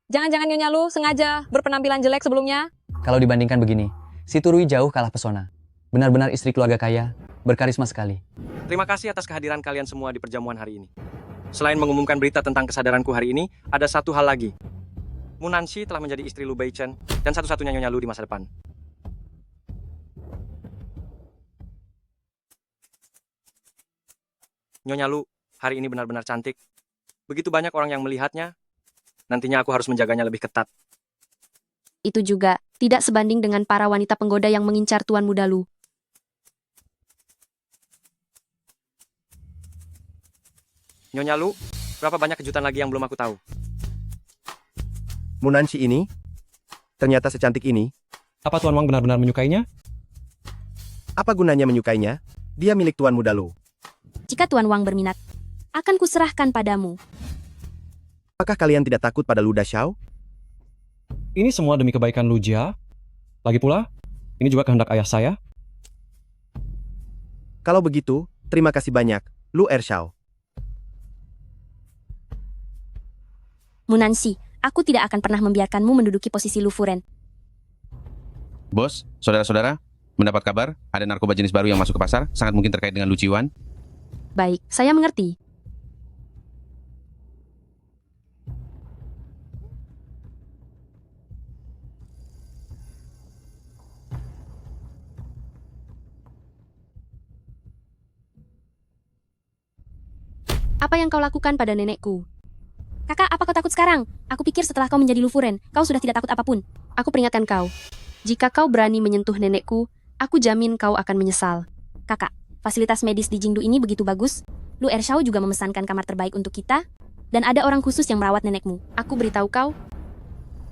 Jangan-jangan Nyonya Lu sengaja berpenampilan jelek sebelumnya? Kalau dibandingkan begini, si Turui jauh kalah pesona. Benar-benar istri keluarga kaya, berkarisma sekali. Terima kasih atas kehadiran kalian semua di perjamuan hari ini. Selain mengumumkan berita tentang kesadaranku hari ini, ada satu hal lagi. Munansi telah menjadi istri Lu Beichen dan satu-satunya Nyonya Lu di masa depan. Nyonya Lu, Hari ini benar-benar cantik. Begitu banyak orang yang melihatnya, nantinya aku harus menjaganya lebih ketat. Itu juga tidak sebanding dengan para wanita penggoda yang mengincar Tuan Muda Lu. Nyonya Lu, berapa banyak kejutan lagi yang belum aku tahu? Munanshi ini ternyata secantik ini. Apa Tuan Wang benar-benar menyukainya? Apa gunanya menyukainya? Dia milik Tuan Muda Lu. Jika Tuan Wang berminat, akan kuserahkan padamu. Apakah kalian tidak takut pada Lu Dashao? Ini semua demi kebaikan Lu Jia. Lagi pula, ini juga kehendak ayah saya. Kalau begitu, terima kasih banyak, Lu Ershao. Munanshi, aku tidak akan pernah membiarkanmu menduduki posisi Lu Furen. Bos, saudara-saudara, mendapat kabar ada narkoba jenis baru yang masuk ke pasar, sangat mungkin terkait dengan Lu Ciwan. Baik, saya mengerti. Apa yang kau lakukan pada nenekku? Kakak, apa kau takut sekarang? Aku pikir setelah kau menjadi Lu Furen, kau sudah tidak takut apapun. Aku peringatkan kau. Jika kau berani menyentuh nenekku, aku jamin kau akan menyesal. Kakak, fasilitas medis di Jingdu ini begitu bagus. Lu Ershao juga memesankan kamar terbaik untuk kita, dan ada orang khusus yang merawat nenekmu. Aku beritahu kau,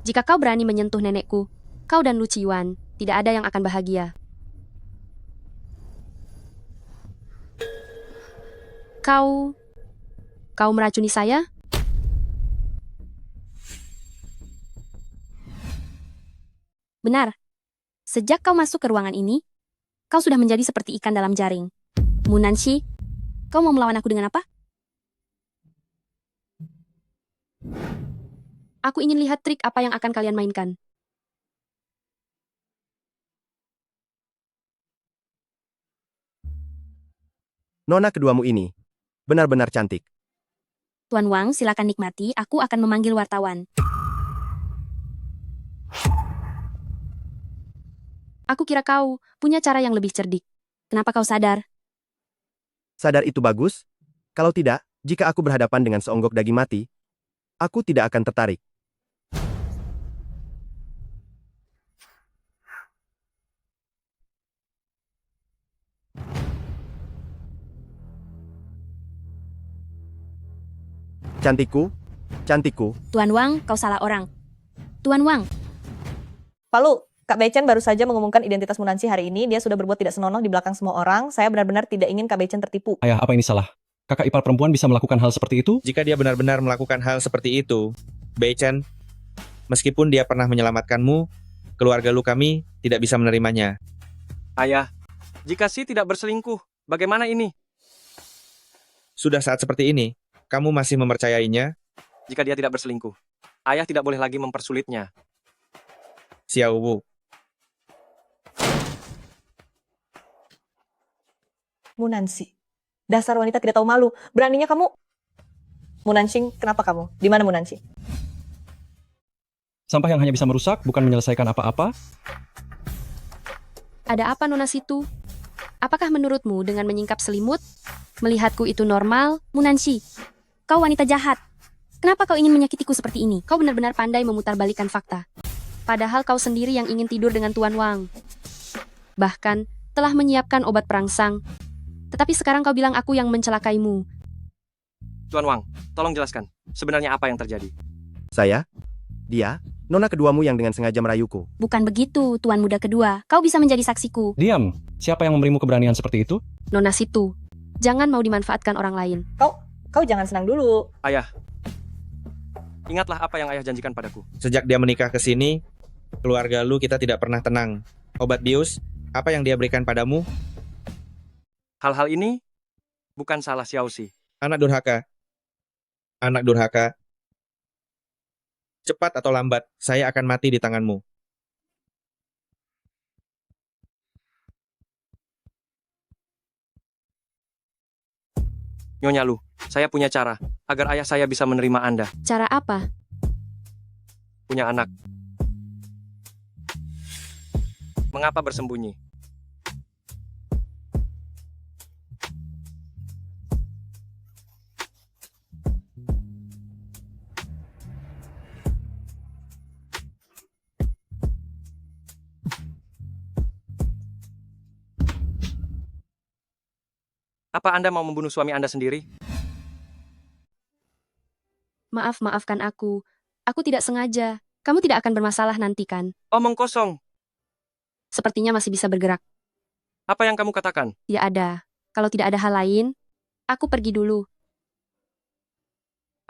jika kau berani menyentuh nenekku, kau dan Lu Ciwan tidak ada yang akan bahagia. Kau meracuni saya? Benar. Sejak kau masuk ke ruangan ini, kau sudah menjadi seperti ikan dalam jaring. Munanshi, kau mau melawan aku dengan apa? Aku ingin lihat trik apa yang akan kalian mainkan. Nona keduamu ini benar-benar cantik. Tuan Wang, silakan nikmati, aku akan memanggil wartawan. Aku kira kau punya cara yang lebih cerdik. Kenapa kau sadar? Sadar itu bagus? Kalau tidak, jika aku berhadapan dengan seonggok daging mati, aku tidak akan tertarik. Cantikku, cantikku. Tuan Wang, kau salah orang. Tuan Wang. Palu, Kak Beichen baru saja mengumumkan identitas Munanshi hari ini. Dia sudah berbuat tidak senonoh di belakang semua orang. Saya benar-benar tidak ingin Kak Beichen tertipu. Ayah, apa ini salah? Kakak ipar perempuan bisa melakukan hal seperti itu? Jika dia benar-benar melakukan hal seperti itu, Beichen, meskipun dia pernah menyelamatkanmu, keluarga Lu kami tidak bisa menerimanya. Ayah, jika si tidak berselingkuh, bagaimana ini? Sudah saat seperti ini, kamu masih mempercayainya? Jika dia tidak berselingkuh, ayah tidak boleh lagi mempersulitnya. Xiao Wu. Munanshi. Dasar wanita tidak tahu malu. Beraninya kamu. Munanshi, kenapa kamu? Di mana Munanshi? Sampah yang hanya bisa merusak, bukan menyelesaikan apa-apa. Ada apa Nona situ? Apakah menurutmu dengan menyingkap selimut, melihatku itu normal? Munanshi, kau wanita jahat. Kenapa kau ingin menyakitiku seperti ini? Kau benar-benar pandai memutarbalikkan fakta. Padahal kau sendiri yang ingin tidur dengan Tuan Wang. Bahkan, telah menyiapkan obat perangsang. Tetapi sekarang kau bilang aku yang mencelakaimu. Tuan Wang, tolong jelaskan. Sebenarnya apa yang terjadi? Saya? Dia? Nona keduamu yang dengan sengaja merayuku. Bukan begitu, Tuan Muda kedua. Kau bisa menjadi saksiku. Diam. Siapa yang memberimu keberanian seperti itu? Nona situ. Jangan mau dimanfaatkan orang lain. Kau jangan senang dulu. Ayah, ingatlah apa yang ayah janjikan padaku. Sejak dia menikah ke sini, keluarga Lu kita tidak pernah tenang. Obat bius, apa yang dia berikan padamu? Hal-hal ini bukan salah Xiaoxi. Anak durhaka. Anak durhaka. Cepat atau lambat, saya akan mati di tanganmu. Nyonya Lu, saya punya cara agar ayah saya bisa menerima Anda. Cara apa? Punya anak. Mengapa bersembunyi? Apa Anda mau membunuh suami Anda sendiri? Maafkan aku. Aku tidak sengaja. Kamu tidak akan bermasalah nanti kan? Omong kosong. Sepertinya masih bisa bergerak. Apa yang kamu katakan? Ya ada. Kalau tidak ada hal lain, aku pergi dulu.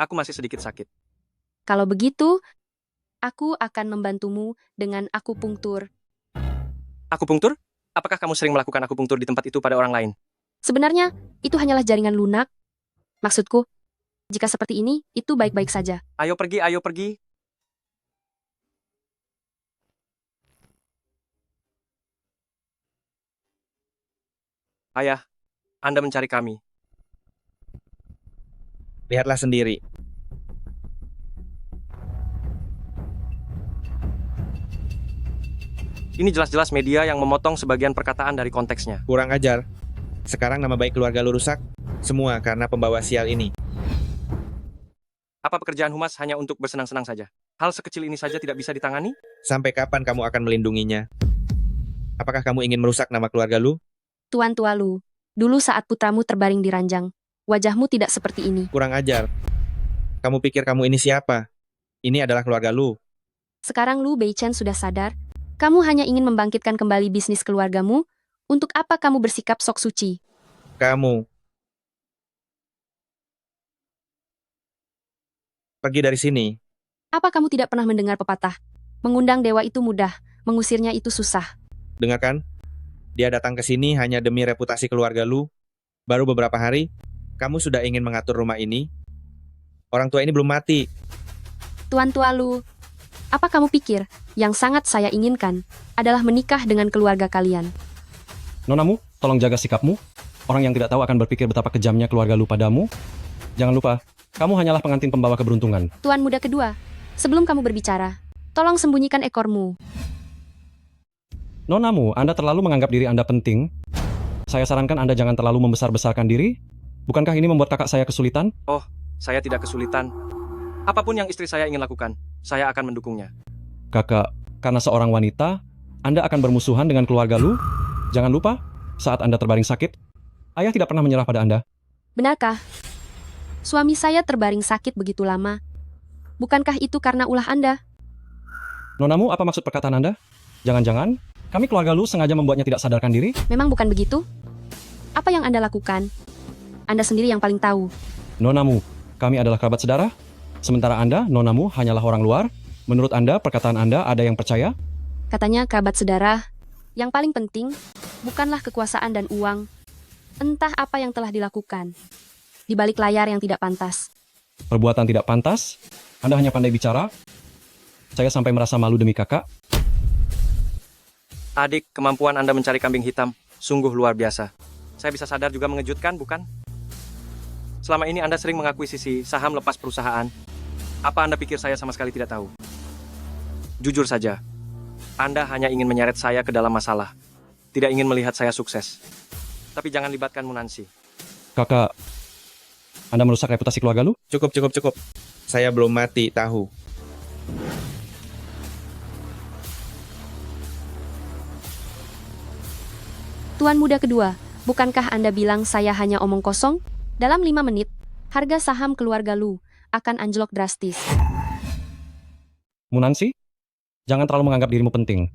Aku masih sedikit sakit. Kalau begitu, aku akan membantumu dengan akupunktur. Akupunktur? Apakah kamu sering melakukan akupunktur di tempat itu pada orang lain? Sebenarnya, itu hanyalah jaringan lunak. Maksudku, jika seperti ini, itu baik-baik saja. Ayo pergi, ayo pergi. Ayah, Anda mencari kami. Lihatlah sendiri. Ini jelas-jelas media yang memotong sebagian perkataan dari konteksnya. Kurang ajar. Sekarang nama baik keluarga lu rusak. Semua karena pembawa sial ini. Apa pekerjaan humas hanya untuk bersenang-senang saja? Hal sekecil ini saja tidak bisa ditangani? Sampai kapan kamu akan melindunginya? Apakah kamu ingin merusak nama keluarga lu? Tuan Tua Lu, dulu saat putramu terbaring di ranjang, wajahmu tidak seperti ini. Kurang ajar. Kamu pikir kamu ini siapa? Ini adalah keluarga lu. Sekarang Lu Beichen sudah sadar, kamu hanya ingin membangkitkan kembali bisnis keluargamu. Untuk apa kamu bersikap sok suci? Kamu. Pergi dari sini. Apa kamu tidak pernah mendengar pepatah? Mengundang dewa itu mudah, mengusirnya itu susah. Dengarkan? Dia datang ke sini hanya demi reputasi keluarga lu. Baru beberapa hari, kamu sudah ingin mengatur rumah ini. Orang tua ini belum mati. Tuan Tua Lu, apa kamu pikir yang sangat saya inginkan adalah menikah dengan keluarga kalian? Nonamu, tolong jaga sikapmu. Orang yang tidak tahu akan berpikir betapa kejamnya keluarga lu padamu. Jangan lupa, kamu hanyalah pengantin pembawa keberuntungan. Tuan muda kedua, sebelum kamu berbicara, tolong sembunyikan ekormu. Nonamu, Anda terlalu menganggap diri Anda penting. Saya sarankan Anda jangan terlalu membesar-besarkan diri. Bukankah ini membuat kakak saya kesulitan? Oh, saya tidak kesulitan. Apapun yang istri saya ingin lakukan, saya akan mendukungnya. Kakak, karena seorang wanita, Anda akan bermusuhan dengan keluarga lu. Jangan lupa, saat Anda terbaring sakit, ayah tidak pernah menyerah pada Anda. Benarkah? Suami saya terbaring sakit begitu lama. Bukankah itu karena ulah Anda? Nonamu, apa maksud perkataan Anda? Jangan-jangan, kami keluarga lu sengaja membuatnya tidak sadarkan diri? Memang bukan begitu? Apa yang Anda lakukan? Anda sendiri yang paling tahu. Nonamu, kami adalah kerabat saudara. Sementara Anda, Nonamu, hanyalah orang luar. Menurut Anda, perkataan Anda ada yang percaya? Katanya kerabat saudara. Yang paling penting, bukanlah kekuasaan dan uang. Entah apa yang telah dilakukan. Di balik layar yang tidak pantas. Perbuatan tidak pantas? Anda hanya pandai bicara? Saya sampai merasa malu demi kakak. Adik, kemampuan Anda mencari kambing hitam sungguh luar biasa. Saya bisa sadar juga mengejutkan, bukan? Selama ini Anda sering mengakuisisi saham lepas perusahaan. Apa Anda pikir saya sama sekali tidak tahu? Jujur saja, Anda hanya ingin menyeret saya ke dalam masalah. Tidak ingin melihat saya sukses. Tapi jangan libatkan Munansi. Kakak, Anda merusak reputasi keluarga lu? Cukup. Saya belum mati, tahu. Tuan muda kedua, bukankah Anda bilang saya hanya omong kosong? Dalam 5 menit, harga saham keluarga Lu akan anjlok drastis. Munansi, jangan terlalu menganggap dirimu penting.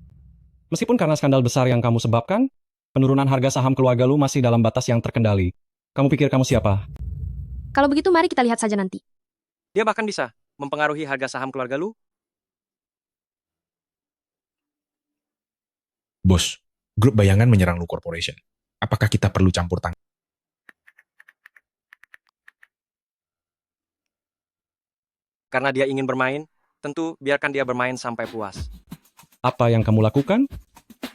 Meskipun karena skandal besar yang kamu sebabkan, penurunan harga saham keluarga lu masih dalam batas yang terkendali. Kamu pikir kamu siapa? Kalau begitu mari kita lihat saja nanti. Dia bahkan bisa mempengaruhi harga saham keluarga lu. Bos, grup bayangan menyerang Lu Corporation. Apakah kita perlu campur tangan? Karena dia ingin bermain, tentu biarkan dia bermain sampai puas. Apa yang kamu lakukan?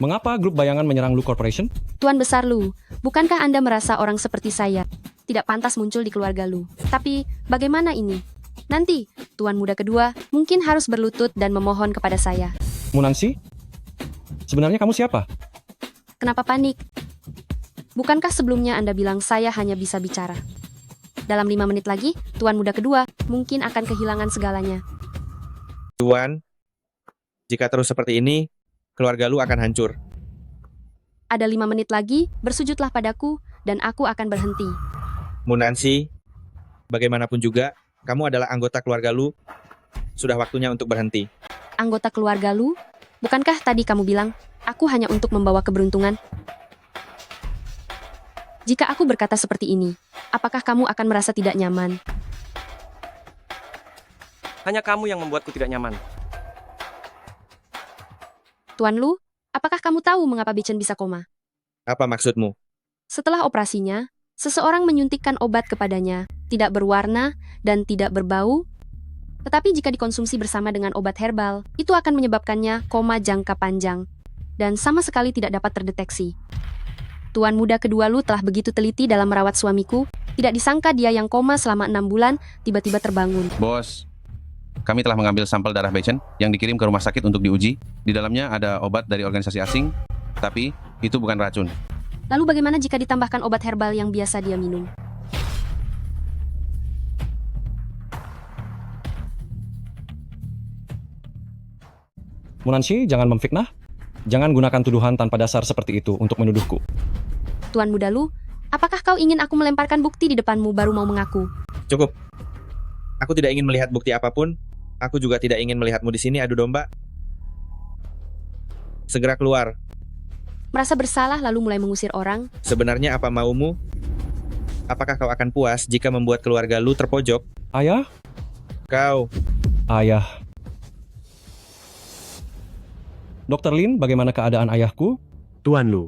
Mengapa grup bayangan menyerang Lu Corporation? Tuan besar Lu, bukankah Anda merasa orang seperti saya tidak pantas muncul di keluarga Lu? Tapi, bagaimana ini? Nanti, Tuan muda kedua mungkin harus berlutut dan memohon kepada saya. Munansi, sebenarnya kamu siapa? Kenapa panik? Bukankah sebelumnya Anda bilang saya hanya bisa bicara? Dalam 5 menit lagi, Tuan muda kedua mungkin akan kehilangan segalanya. Tuan, jika terus seperti ini, keluarga lu akan hancur. Ada 5 menit lagi, bersujudlah padaku, dan aku akan berhenti. Munansi, bagaimanapun juga, kamu adalah anggota keluarga Lu. Sudah waktunya untuk berhenti. Anggota keluarga Lu? Bukankah tadi kamu bilang, aku hanya untuk membawa keberuntungan? Jika aku berkata seperti ini, apakah kamu akan merasa tidak nyaman? Hanya kamu yang membuatku tidak nyaman. Tuan Lu, apakah kamu tahu mengapa Beichen bisa koma? Apa maksudmu? Setelah operasinya, seseorang menyuntikkan obat kepadanya, tidak berwarna dan tidak berbau. Tetapi jika dikonsumsi bersama dengan obat herbal, itu akan menyebabkannya koma jangka panjang dan sama sekali tidak dapat terdeteksi. Tuan muda kedua Lu telah begitu teliti dalam merawat suamiku, tidak disangka dia yang koma selama 6 bulan, tiba-tiba terbangun. Bos, kami telah mengambil sampel darah Beichen yang dikirim ke rumah sakit untuk diuji. Di dalamnya ada obat dari organisasi asing, tapi itu bukan racun. Lalu bagaimana jika ditambahkan obat herbal yang biasa dia minum? Munanshi, jangan memfitnah. Jangan gunakan tuduhan tanpa dasar seperti itu untuk menuduhku. Tuan muda Lu, apakah kau ingin aku melemparkan bukti di depanmu baru mau mengaku? Cukup. Aku tidak ingin melihat bukti apapun. Aku juga tidak ingin melihatmu di sini adu domba. Segera keluar. Merasa bersalah lalu mulai mengusir orang? Sebenarnya apa maumu? Apakah kau akan puas jika membuat keluarga Lu terpojok? Ayah? Kau. Ayah. Dr. Lin, bagaimana keadaan ayahku? Tuan Lu,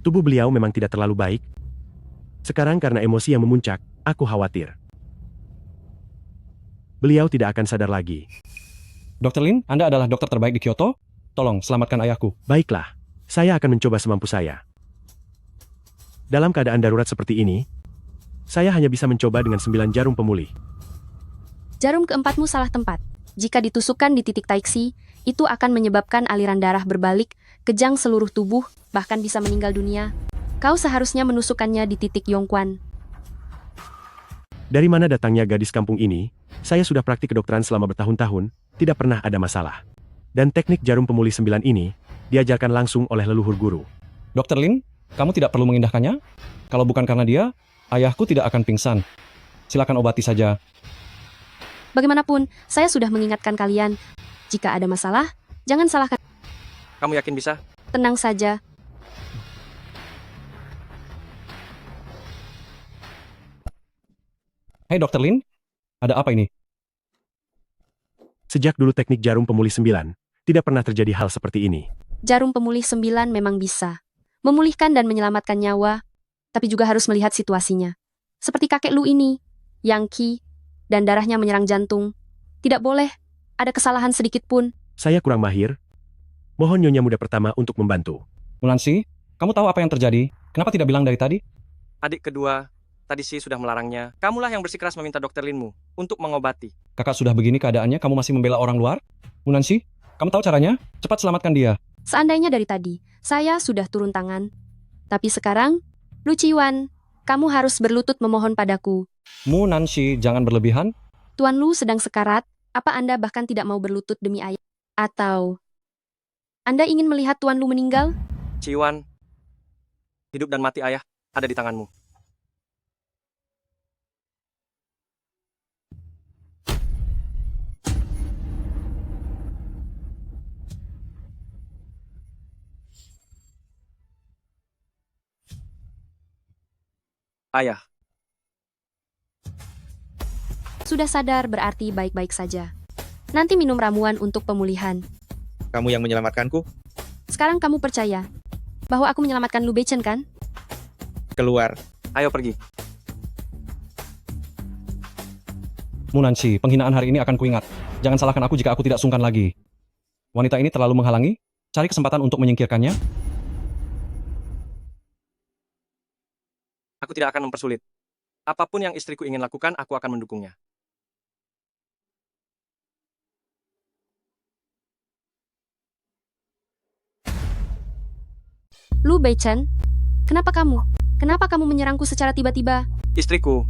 tubuh beliau memang tidak terlalu baik. Sekarang karena emosi yang memuncak, aku khawatir. Beliau tidak akan sadar lagi. Dr. Lin, Anda adalah dokter terbaik di Kyoto. Tolong, selamatkan ayahku. Baiklah, saya akan mencoba semampu saya. Dalam keadaan darurat seperti ini, saya hanya bisa mencoba dengan 9 jarum pemulih. Jarum keempatmu salah tempat. Jika ditusukkan di titik Taixi, itu akan menyebabkan aliran darah berbalik, kejang seluruh tubuh, bahkan bisa meninggal dunia. Kau seharusnya menusukkannya di titik Yongquan. Dari mana datangnya gadis kampung ini? Saya sudah praktik kedokteran selama bertahun-tahun, tidak pernah ada masalah. Dan teknik jarum pemulih 9 ini, diajarkan langsung oleh leluhur guru. Dr. Lin, kamu tidak perlu mengindahkannya. Kalau bukan karena dia, ayahku tidak akan pingsan. Silakan obati saja. Bagaimanapun, saya sudah mengingatkan kalian. Jika ada masalah, jangan salahkan. Kamu yakin bisa? Tenang saja. Hei Dr. Lin, ada apa ini? Sejak dulu teknik jarum pemulih 9, tidak pernah terjadi hal seperti ini. Jarum pemulih 9 memang bisa memulihkan dan menyelamatkan nyawa, tapi juga harus melihat situasinya. Seperti kakek Lu ini, Yang Qi, dan darahnya menyerang jantung. Tidak boleh ada kesalahan sedikit pun. Saya kurang mahir. Mohon nyonya muda pertama untuk membantu. Munanshi, kamu tahu apa yang terjadi? Kenapa tidak bilang dari tadi? Adik kedua, tadi sih sudah melarangnya. Kamulah yang bersikeras meminta Dr. Linmu untuk mengobati. Kakak sudah begini keadaannya, kamu masih membela orang luar? Munanshi, kamu tahu caranya? Cepat selamatkan dia. Seandainya dari tadi, saya sudah turun tangan. Tapi sekarang, Lu Qiwan, kamu harus berlutut memohon padaku. Munanshi, jangan berlebihan. Tuan Lu sedang sekarat, apa Anda bahkan tidak mau berlutut demi ayah? Atau Anda ingin melihat Tuan Lu meninggal? Qiwan, hidup dan mati ayah ada di tanganmu. Ayah. Sudah sadar berarti baik-baik saja. Nanti minum ramuan untuk pemulihan. Kamu yang menyelamatkanku? Sekarang kamu percaya bahwa aku menyelamatkan Lu Beichen kan? Keluar. Ayo pergi. Munanshi, penghinaan hari ini akan kuingat. Jangan salahkan aku jika aku tidak sungkan lagi. Wanita ini terlalu menghalangi. Cari kesempatan untuk menyingkirkannya. Aku tidak akan mempersulit. Apapun yang istriku ingin lakukan, aku akan mendukungnya. Lu Beichen, kenapa kamu? Kenapa kamu menyerangku secara tiba-tiba? Istriku,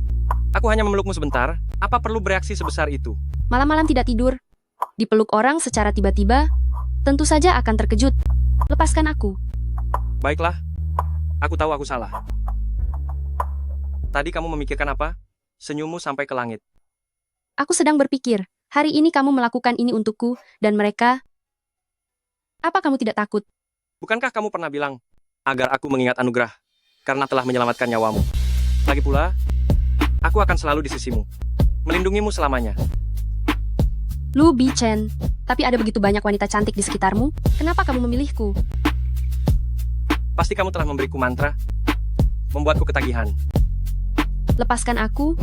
aku hanya memelukmu sebentar. Apa perlu bereaksi sebesar itu? Malam-malam tidak tidur. Dipeluk orang secara tiba-tiba, tentu saja akan terkejut. Lepaskan aku. Baiklah, aku tahu aku salah. Tadi kamu memikirkan apa? Senyummu sampai ke langit. Aku sedang berpikir, hari ini kamu melakukan ini untukku, dan mereka... Apa kamu tidak takut? Bukankah kamu pernah bilang, agar aku mengingat anugerah, karena telah menyelamatkan nyawamu? Lagi pula, aku akan selalu di sisimu, melindungimu selamanya. Lu Bichen, tapi ada begitu banyak wanita cantik di sekitarmu, kenapa kamu memilihku? Pasti kamu telah memberiku mantra, membuatku ketagihan. Lepaskan aku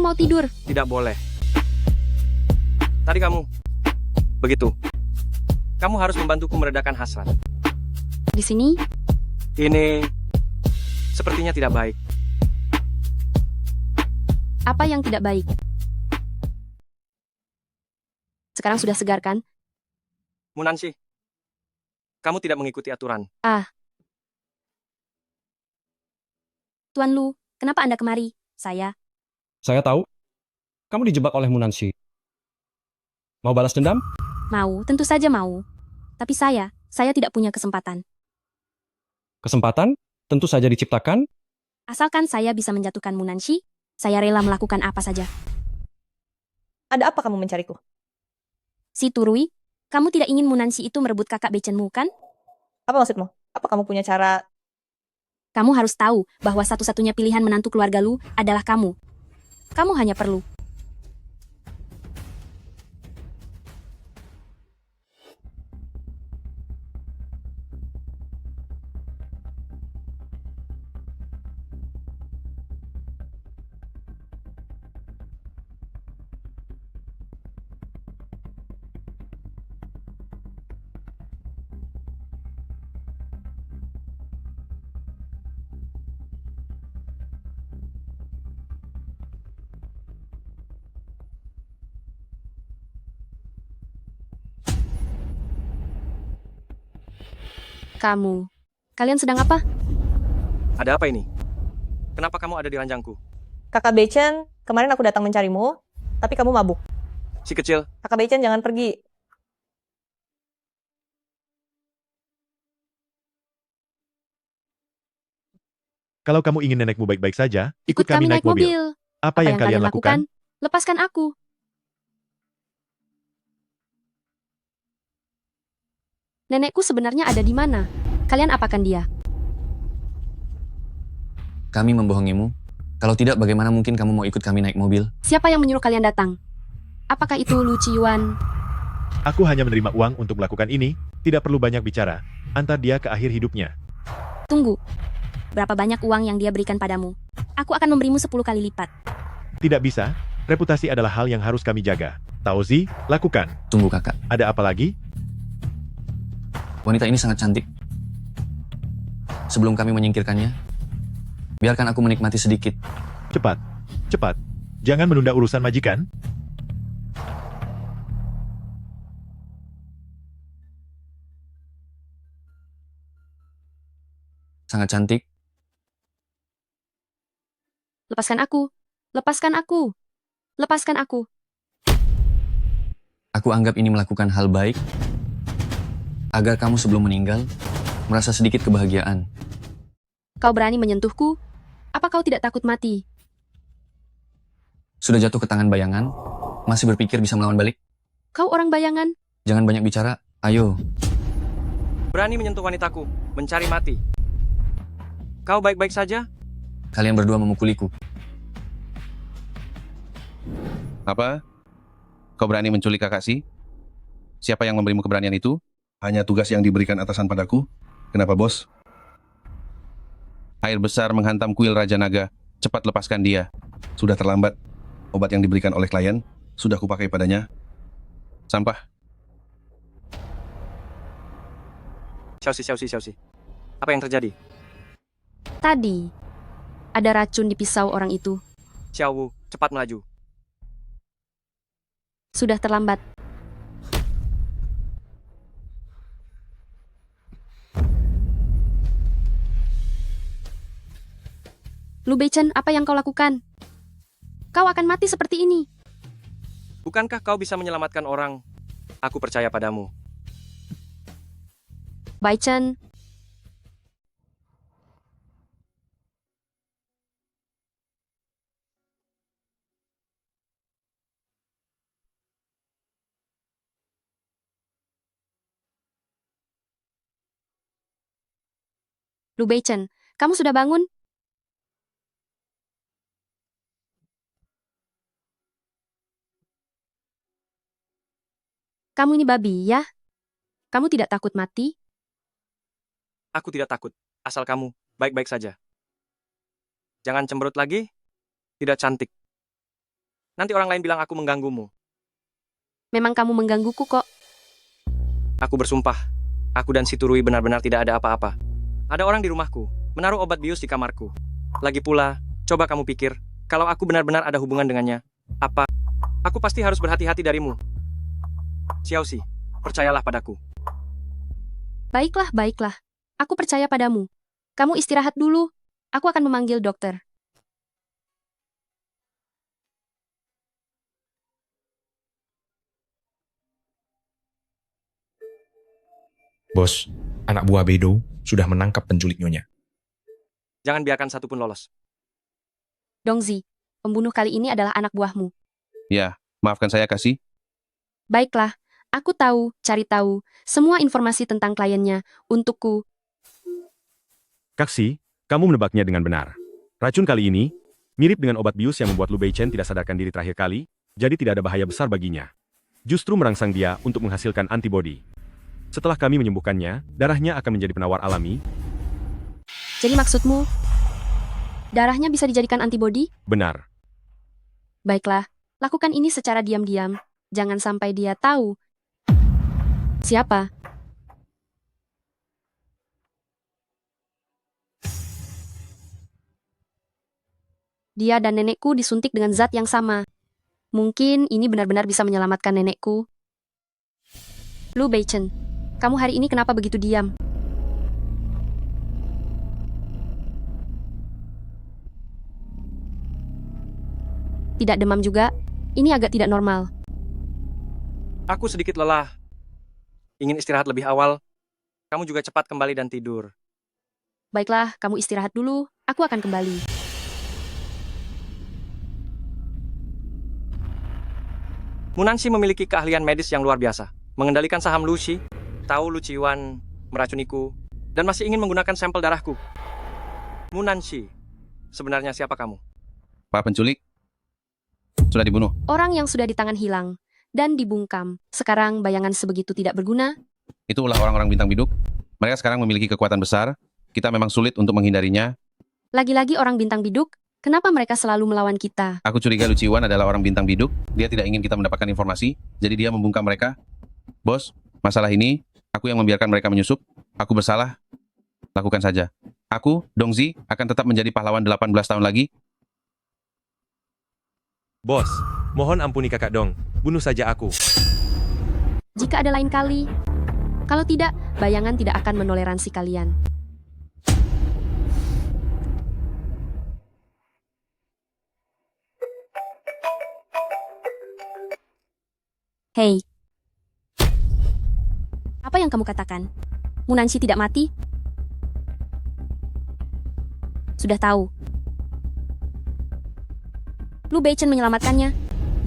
mau tidur. Tidak boleh. Tadi kamu, begitu. Kamu harus membantuku meredakan hasrat. Di sini, Ini sepertinya tidak baik. apa yang tidak baik? Sekarang sudah segar kan? Munanshi, kamu tidak mengikuti aturan. Tuan Lu, kenapa Anda kemari? Saya Saya tahu, kamu dijebak oleh Munanshi. Mau balas dendam? mau, tentu saja mau. Tapi saya tidak punya kesempatan. Kesempatan? Tentu saja diciptakan. Asalkan saya bisa menjatuhkan Munanshi, saya rela melakukan apa saja. Ada apa kamu mencariku? Si Turui, kamu tidak ingin Munanshi itu merebut kakak becenmu, kan? Apa maksudmu? Apa kamu punya cara? Kamu harus tahu bahwa satu-satunya pilihan menantu keluarga Lu adalah kamu. Kamu hanya perlu. Kalian sedang apa? Ada apa ini? Kenapa kamu ada di ranjangku? Kakak Bechen, kemarin aku datang mencarimu, tapi kamu mabuk. Si kecil, Kakak Bechen jangan pergi. Kalau kamu ingin nenekmu baik-baik saja, ikut kami naik mobil. Apa yang kalian lakukan? Lepaskan aku. Nenekku sebenarnya ada di mana? Kalian apakan dia? Kami membohongimu. Kalau tidak, bagaimana mungkin kamu mau ikut kami naik mobil? Siapa yang menyuruh kalian datang? Apakah itu Lu Ciyuan? Aku hanya menerima uang untuk melakukan ini, tidak perlu banyak bicara. Antar dia ke akhir hidupnya. Tunggu. Berapa banyak uang yang dia berikan padamu? Aku akan memberimu 10 kali lipat. Tidak bisa, reputasi adalah hal yang harus kami jaga. Taozi, lakukan. Tunggu kakak. Ada apa lagi? Wanita ini sangat cantik. Sebelum kami menyingkirkannya, biarkan aku menikmati sedikit. Cepat, cepat. Jangan menunda urusan majikan. Sangat cantik. Lepaskan aku. Lepaskan aku. Lepaskan aku. Aku anggap ini melakukan hal baik agar kamu sebelum meninggal merasa sedikit kebahagiaan. Kau berani menyentuhku? Apa kau tidak takut mati? Sudah jatuh ke tangan bayangan, masih berpikir bisa melawan balik? Kau orang bayangan? Jangan banyak bicara, ayo. berani menyentuh wanitaku, mencari mati. Kau baik-baik saja? Kalian berdua memukuliku. Apa? Kau berani menculik kakak Si? Siapa yang memberimu keberanian itu? Hanya tugas yang diberikan atasan padaku. Kenapa, bos? Air besar menghantam kuil Raja Naga. Cepat lepaskan dia. Sudah terlambat. Obat yang diberikan oleh klien sudah kupakai padanya. Sampah. Xiaoxi. Apa yang terjadi? Tadi, ada racun di pisau orang itu. Xiao Wu, cepat melaju. Sudah terlambat. Lu Beichen, apa yang kau lakukan? Kau akan mati seperti ini. Bukankah kau bisa menyelamatkan orang? Aku percaya padamu. Beichen, Lu Beichen, kamu sudah bangun? Kamu ini babi, ya? Kamu tidak takut mati? Aku tidak takut, asal kamu baik-baik saja. Jangan cemberut lagi, tidak cantik. Nanti orang lain bilang aku mengganggumu. Memang kamu menggangguku kok. Aku bersumpah, aku dan si Turui benar-benar tidak ada apa-apa. Ada orang di rumahku, menaruh obat bius di kamarku. Lagi pula, coba kamu pikir, kalau aku benar-benar ada hubungan dengannya, apa? Aku pasti harus berhati-hati darimu. Xiaoxi, percayalah padaku. Baiklah, baiklah. Aku percaya padamu. Kamu istirahat dulu. Aku akan memanggil dokter. Bos, anak buah Beidou sudah menangkap penculik Nyonya. Jangan biarkan satupun lolos. Dongzi, pembunuh kali ini adalah anak buahmu. Ya, maafkan saya, Kasih. Baiklah, aku tahu, cari tahu, semua informasi tentang kliennya, untukku. Kaksi, kamu menebaknya dengan benar. Racun kali ini mirip dengan obat bius yang membuat Lu Beichen tidak sadarkan diri terakhir kali, jadi tidak ada bahaya besar baginya. Justru merangsang dia untuk menghasilkan antibodi. Setelah kami menyembuhkannya, darahnya akan menjadi penawar alami. Jadi maksudmu, darahnya bisa dijadikan antibodi? Benar. Baiklah, lakukan ini secara diam-diam. Jangan sampai dia tahu. Siapa? Dia dan nenekku disuntik dengan zat yang sama. Mungkin ini benar-benar bisa menyelamatkan nenekku. Lu Beichen, kamu hari ini kenapa begitu diam? Tidak demam juga? Ini agak tidak normal. Aku sedikit lelah. Ingin istirahat lebih awal. Kamu juga cepat kembali dan tidur. Baiklah, kamu istirahat dulu. Aku akan kembali. Munanshi memiliki keahlian medis yang luar biasa. Mengendalikan saham Lucy, tahu Lu Qiwan meracuniku, dan masih ingin menggunakan sampel darahku. Munanshi, sebenarnya siapa kamu? Pak penculik sudah dibunuh. Orang yang sudah di tangan hilang dan dibungkam. Sekarang bayangan sebegitu tidak berguna. Itulah orang-orang bintang biduk. Mereka sekarang memiliki kekuatan besar. Kita memang sulit untuk menghindarinya. Lagi-lagi orang bintang biduk, kenapa mereka selalu melawan kita? Aku curiga Lu Qiwan adalah orang bintang biduk. Dia tidak ingin kita mendapatkan informasi, jadi dia membungkam mereka. Bos, masalah ini, aku yang membiarkan mereka menyusup. Aku bersalah. Lakukan saja. Aku, Dongzi, akan tetap menjadi pahlawan 18 tahun lagi. Bos, mohon ampuni kakak Dong. Bunuh saja aku. Jika ada lain kali. Kalau tidak, bayangan tidak akan menoleransi kalian. Hei. Apa yang kamu katakan? Munanshi tidak mati? Sudah tahu. Lu Beichen menyelamatkannya.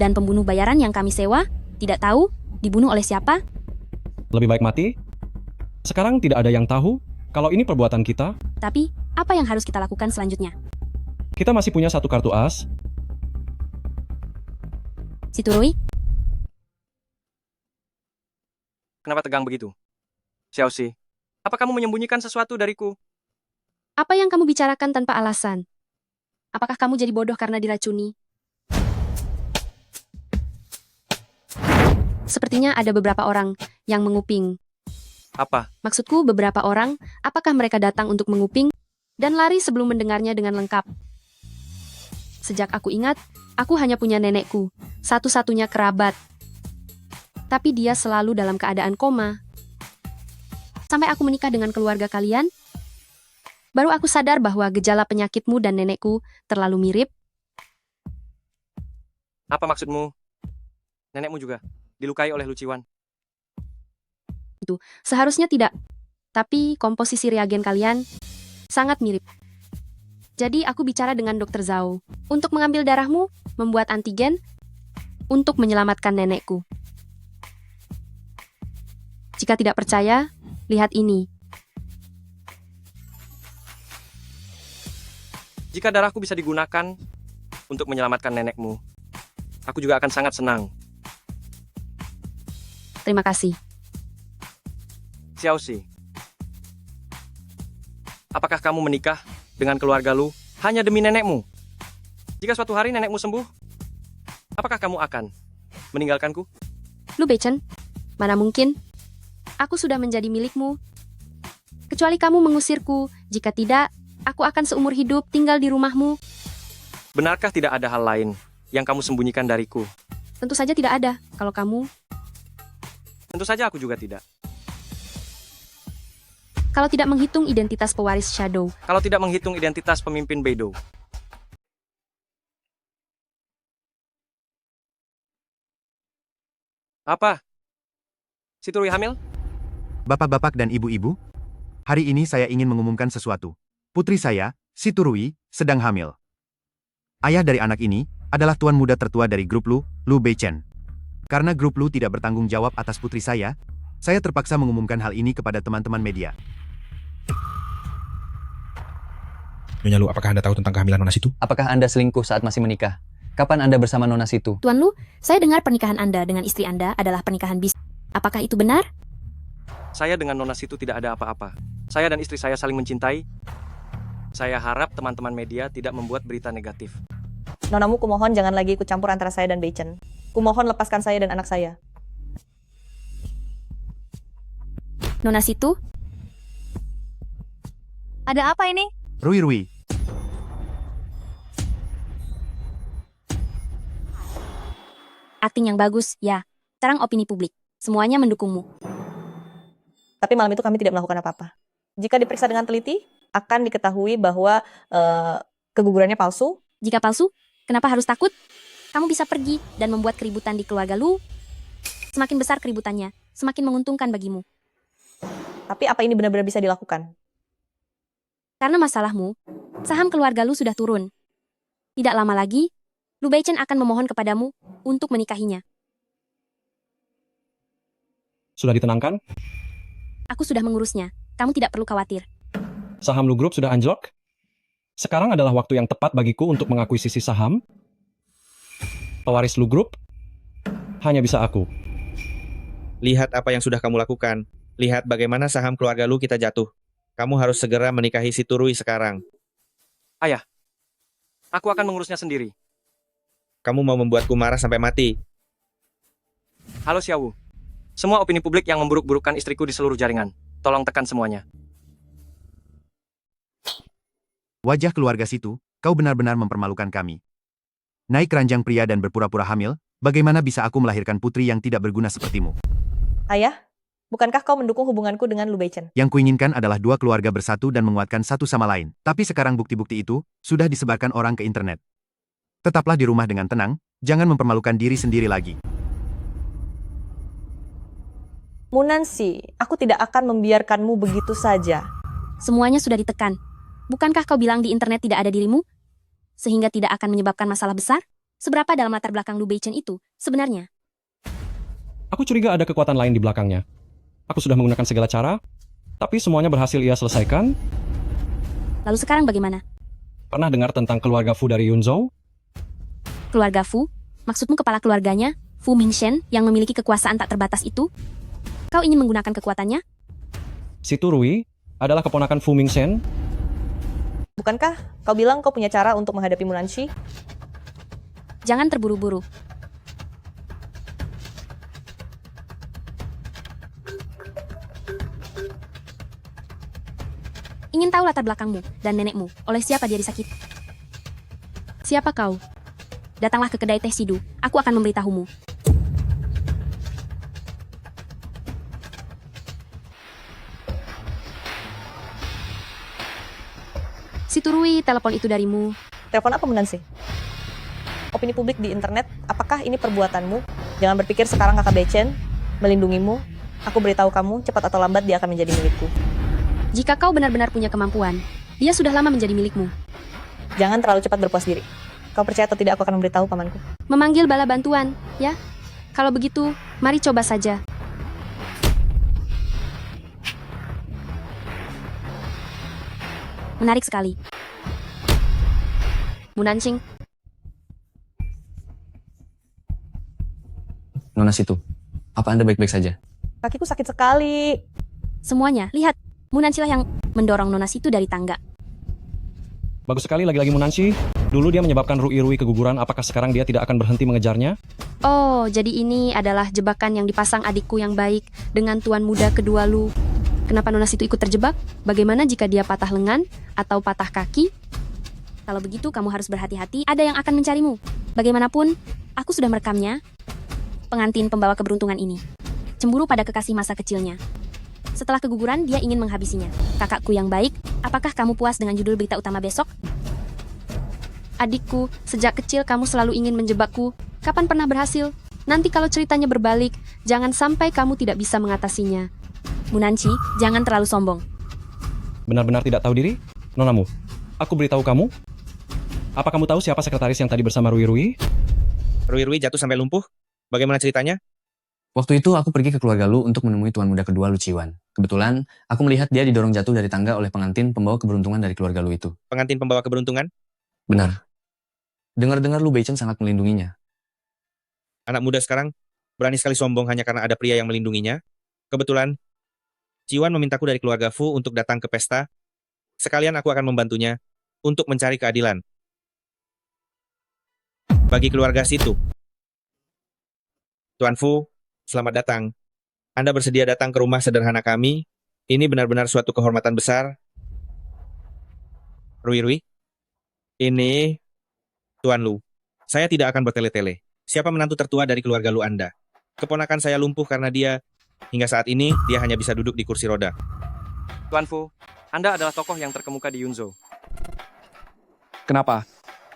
Dan pembunuh bayaran yang kami sewa, tidak tahu, dibunuh oleh siapa? Lebih baik mati. Sekarang tidak ada yang tahu kalau ini perbuatan kita. Tapi, apa yang harus kita lakukan selanjutnya? Kita masih punya satu kartu as. Si Turui? Kenapa tegang begitu? Xiaoxi, apa kamu menyembunyikan sesuatu dariku? Apa yang kamu bicarakan tanpa alasan? Apakah kamu jadi bodoh karena diracuni? Sepertinya ada beberapa orang yang menguping. Apa? Maksudku beberapa orang, apakah mereka datang untuk menguping dan lari sebelum mendengarnya dengan lengkap? Sejak aku ingat, aku hanya punya nenekku, satu-satunya kerabat. Tapi dia selalu dalam keadaan koma. Sampai aku menikah dengan keluarga kalian, baru aku sadar bahwa gejala penyakitmu dan nenekku terlalu mirip. Apa maksudmu? Nenekmu juga dilukai oleh Lu Qiwan. Itu seharusnya tidak. Tapi komposisi reagen kalian sangat mirip. Jadi aku bicara dengan Dr. Zhao untuk mengambil darahmu, membuat antigen, untuk menyelamatkan nenekku. Jika tidak percaya, lihat ini. Jika darahku bisa digunakan untuk menyelamatkan nenekmu, aku juga akan sangat senang. Terima kasih. Xiaoxi, apakah kamu menikah dengan keluarga Lu hanya demi nenekmu? Jika suatu hari nenekmu sembuh, apakah kamu akan meninggalkanku? Lu Beichen, mana mungkin? Aku sudah menjadi milikmu. Kecuali kamu mengusirku, jika tidak, aku akan seumur hidup tinggal di rumahmu. Benarkah tidak ada hal lain yang kamu sembunyikan dariku? Tentu saja tidak ada, kalau kamu... Tentu saja aku juga tidak. Kalau tidak menghitung identitas pewaris Shadow. Kalau tidak menghitung identitas pemimpin Beidou. Apa? Si Turui hamil? Bapak-bapak dan ibu-ibu, hari ini saya ingin mengumumkan sesuatu. Putri saya, si Turui, sedang hamil. Ayah dari anak ini adalah tuan muda tertua dari grup Lu, Lu Beichen. Karena grup Lu tidak bertanggung jawab atas putri saya terpaksa mengumumkan hal ini kepada teman-teman media. Nyonya Lu, apakah Anda tahu tentang kehamilan Nona Situ? Apakah Anda selingkuh saat masih menikah? Kapan Anda bersama Nona Situ? Tuan Lu, saya dengar pernikahan Anda dengan istri Anda adalah pernikahan bis. Apakah itu benar? Saya dengan Nona Situ tidak ada apa-apa. Saya dan istri saya saling mencintai. Saya harap teman-teman media tidak membuat berita negatif. Nonamu, kumohon jangan lagi ikut campur antara saya dan Beichen. Kumohon lepaskan saya dan anak saya. Nona Situ? Ada apa ini? Rui. Akting yang bagus, ya. Sekarang opini publik. Semuanya mendukungmu. Tapi malam itu kami tidak melakukan apa-apa. Jika diperiksa dengan teliti, akan diketahui bahwa kegugurannya palsu. Jika palsu, kenapa harus takut? Kamu bisa pergi dan membuat keributan di keluarga Lu. Semakin besar keributannya, semakin menguntungkan bagimu. Tapi apa ini benar-benar bisa dilakukan? Karena masalahmu, saham keluarga Lu sudah turun. Tidak lama lagi, Lu Beichen akan memohon kepadamu untuk menikahinya. Sudah ditenangkan? Aku sudah mengurusnya. Kamu tidak perlu khawatir. Saham Lu Group sudah anjlok? Sekarang adalah waktu yang tepat bagiku untuk mengakuisisi saham. Pewaris Lu Group hanya bisa aku. Lihat apa yang sudah kamu lakukan. Lihat bagaimana saham keluarga Lu kita jatuh. Kamu harus segera menikahi si Turui sekarang. Ayah, aku akan mengurusnya sendiri. Kamu mau membuatku marah sampai mati. Halo Xiaowu. Semua opini publik yang memburuk-burukkan istriku di seluruh jaringan. Tolong tekan semuanya. Wajah keluarga Situ, kau benar-benar mempermalukan kami. Naik ranjang pria dan berpura-pura hamil, bagaimana bisa aku melahirkan putri yang tidak berguna sepertimu? Ayah, bukankah kau mendukung hubunganku dengan Lu Beichen? Yang kuinginkan adalah dua keluarga bersatu dan menguatkan satu sama lain. Tapi sekarang bukti-bukti itu sudah disebarkan orang ke internet. Tetaplah di rumah dengan tenang, jangan mempermalukan diri sendiri lagi. Munansi, aku tidak akan membiarkanmu begitu saja. Semuanya sudah ditekan. Bukankah kau bilang di internet tidak ada dirimu? Sehingga tidak akan menyebabkan masalah besar? Seberapa dalam latar belakang Lu Beichen itu sebenarnya? Aku curiga ada kekuatan lain di belakangnya. Aku sudah menggunakan segala cara, tapi semuanya berhasil ia selesaikan. Lalu sekarang bagaimana? Pernah dengar tentang keluarga Fu dari Yunzhou? Keluarga Fu? Maksudmu kepala keluarganya, Fu Mingshen, yang memiliki kekuasaan tak terbatas itu? Kau ingin menggunakan kekuatannya? Si Turui adalah keponakan Fu Mingshen. Bukankah kau bilang kau punya cara untuk menghadapi Munanshi? Jangan terburu-buru. Ingin tahu latar belakangmu dan nenekmu, oleh siapa dia disakiti? Siapa kau? Datanglah ke kedai teh Sidu, aku akan memberitahumu. Si Turui, telepon itu darimu. Telepon apa, Munanshi? Opini publik di internet, apakah ini perbuatanmu? Jangan berpikir sekarang kakak Beichen melindungimu. Aku beritahu kamu, cepat atau lambat dia akan menjadi milikku. Jika kau benar-benar punya kemampuan, dia sudah lama menjadi milikmu. Jangan terlalu cepat berpuas diri. Kau percaya atau tidak, aku akan memberitahu pamanku. Memanggil bala bantuan, ya? Kalau begitu, mari coba saja. Menarik sekali. Munansing, Nona Situ, apa Anda baik-baik saja? Kakiku sakit sekali. Semuanya, lihat. Munansilah yang mendorong Nona Situ dari tangga. Bagus sekali lagi-lagi Munanshi. Dulu dia menyebabkan Rui keguguran, apakah sekarang dia tidak akan berhenti mengejarnya? oh, jadi ini adalah jebakan yang dipasang adikku yang baik dengan tuan muda kedua Lu. Kenapa Nona Situ ikut terjebak? Bagaimana jika dia patah lengan atau patah kaki? Kalau begitu, kamu harus berhati-hati. Ada yang akan mencarimu. Bagaimanapun, aku sudah merekamnya. Pengantin pembawa keberuntungan ini cemburu pada kekasih masa kecilnya. Setelah keguguran, dia ingin menghabisinya. Kakakku yang baik, apakah kamu puas dengan judul berita utama besok? Adikku, sejak kecil kamu selalu ingin menjebakku. Kapan pernah berhasil? Nanti kalau ceritanya berbalik, jangan sampai kamu tidak bisa mengatasinya. Munanshi, jangan terlalu sombong. Benar-benar tidak tahu diri? Nonamu, aku beritahu kamu. Apa kamu tahu siapa sekretaris yang tadi bersama Rui? Rui jatuh sampai lumpuh? Bagaimana ceritanya? Waktu itu aku pergi ke keluarga Lu untuk menemui tuan muda kedua Lu Ciwan. Kebetulan, aku melihat dia didorong jatuh dari tangga oleh pengantin pembawa keberuntungan dari keluarga Lu itu. Pengantin pembawa keberuntungan? Benar. Dengar-dengar Lu Beichen sangat melindunginya. Anak muda sekarang berani sekali sombong hanya karena ada pria yang melindunginya. Kebetulan, Ciwan memintaku dari keluarga Fu untuk datang ke pesta. Sekalian aku akan membantunya untuk mencari keadilan bagi keluarga Situ. Tuan Fu, selamat datang. Anda bersedia datang ke rumah sederhana kami. Ini benar-benar suatu kehormatan besar. Rui, ini Tuan Lu. Saya tidak akan bertele-tele. Siapa menantu tertua dari keluarga Lu Anda? Keponakan saya lumpuh karena dia, hingga saat ini, dia hanya bisa duduk di kursi roda. Tuan Fu, Anda adalah tokoh yang terkemuka di Yunzhou. Kenapa?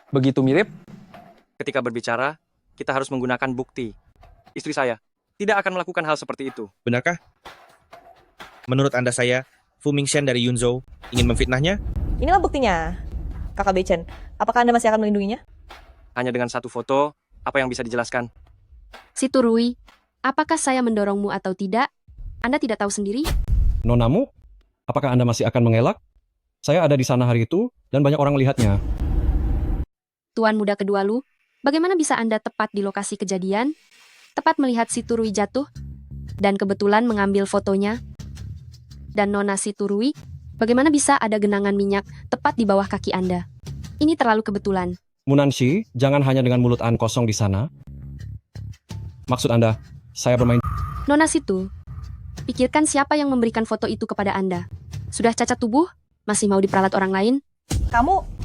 Begitu mirip? Ketika berbicara, kita harus menggunakan bukti. Istri saya tidak akan melakukan hal seperti itu. Benarkah? Menurut Anda Fu Mingxian dari Yunzhou ingin memfitnahnya? Inilah buktinya. Kakak Beichen, apakah Anda masih akan melindunginya? Hanya dengan satu foto, apa yang bisa dijelaskan? Situ Rui, apakah saya mendorongmu atau tidak? Anda tidak tahu sendiri? Nonamu, apakah Anda masih akan mengelak? Saya ada di sana hari itu, dan banyak orang melihatnya. Tuan muda kedua Lu, bagaimana bisa Anda tepat di lokasi kejadian? Tepat melihat Situ Rui jatuh, dan kebetulan mengambil fotonya. Dan Nona Situ Rui, bagaimana bisa ada genangan minyak tepat di bawah kaki Anda? Ini terlalu kebetulan. Munanshi, jangan hanya dengan mulut An kosong di sana. Maksud Anda, saya bermain... Nona Situ, pikirkan siapa yang memberikan foto itu kepada Anda. Sudah cacat tubuh? Masih mau diperalat orang lain? Kamu...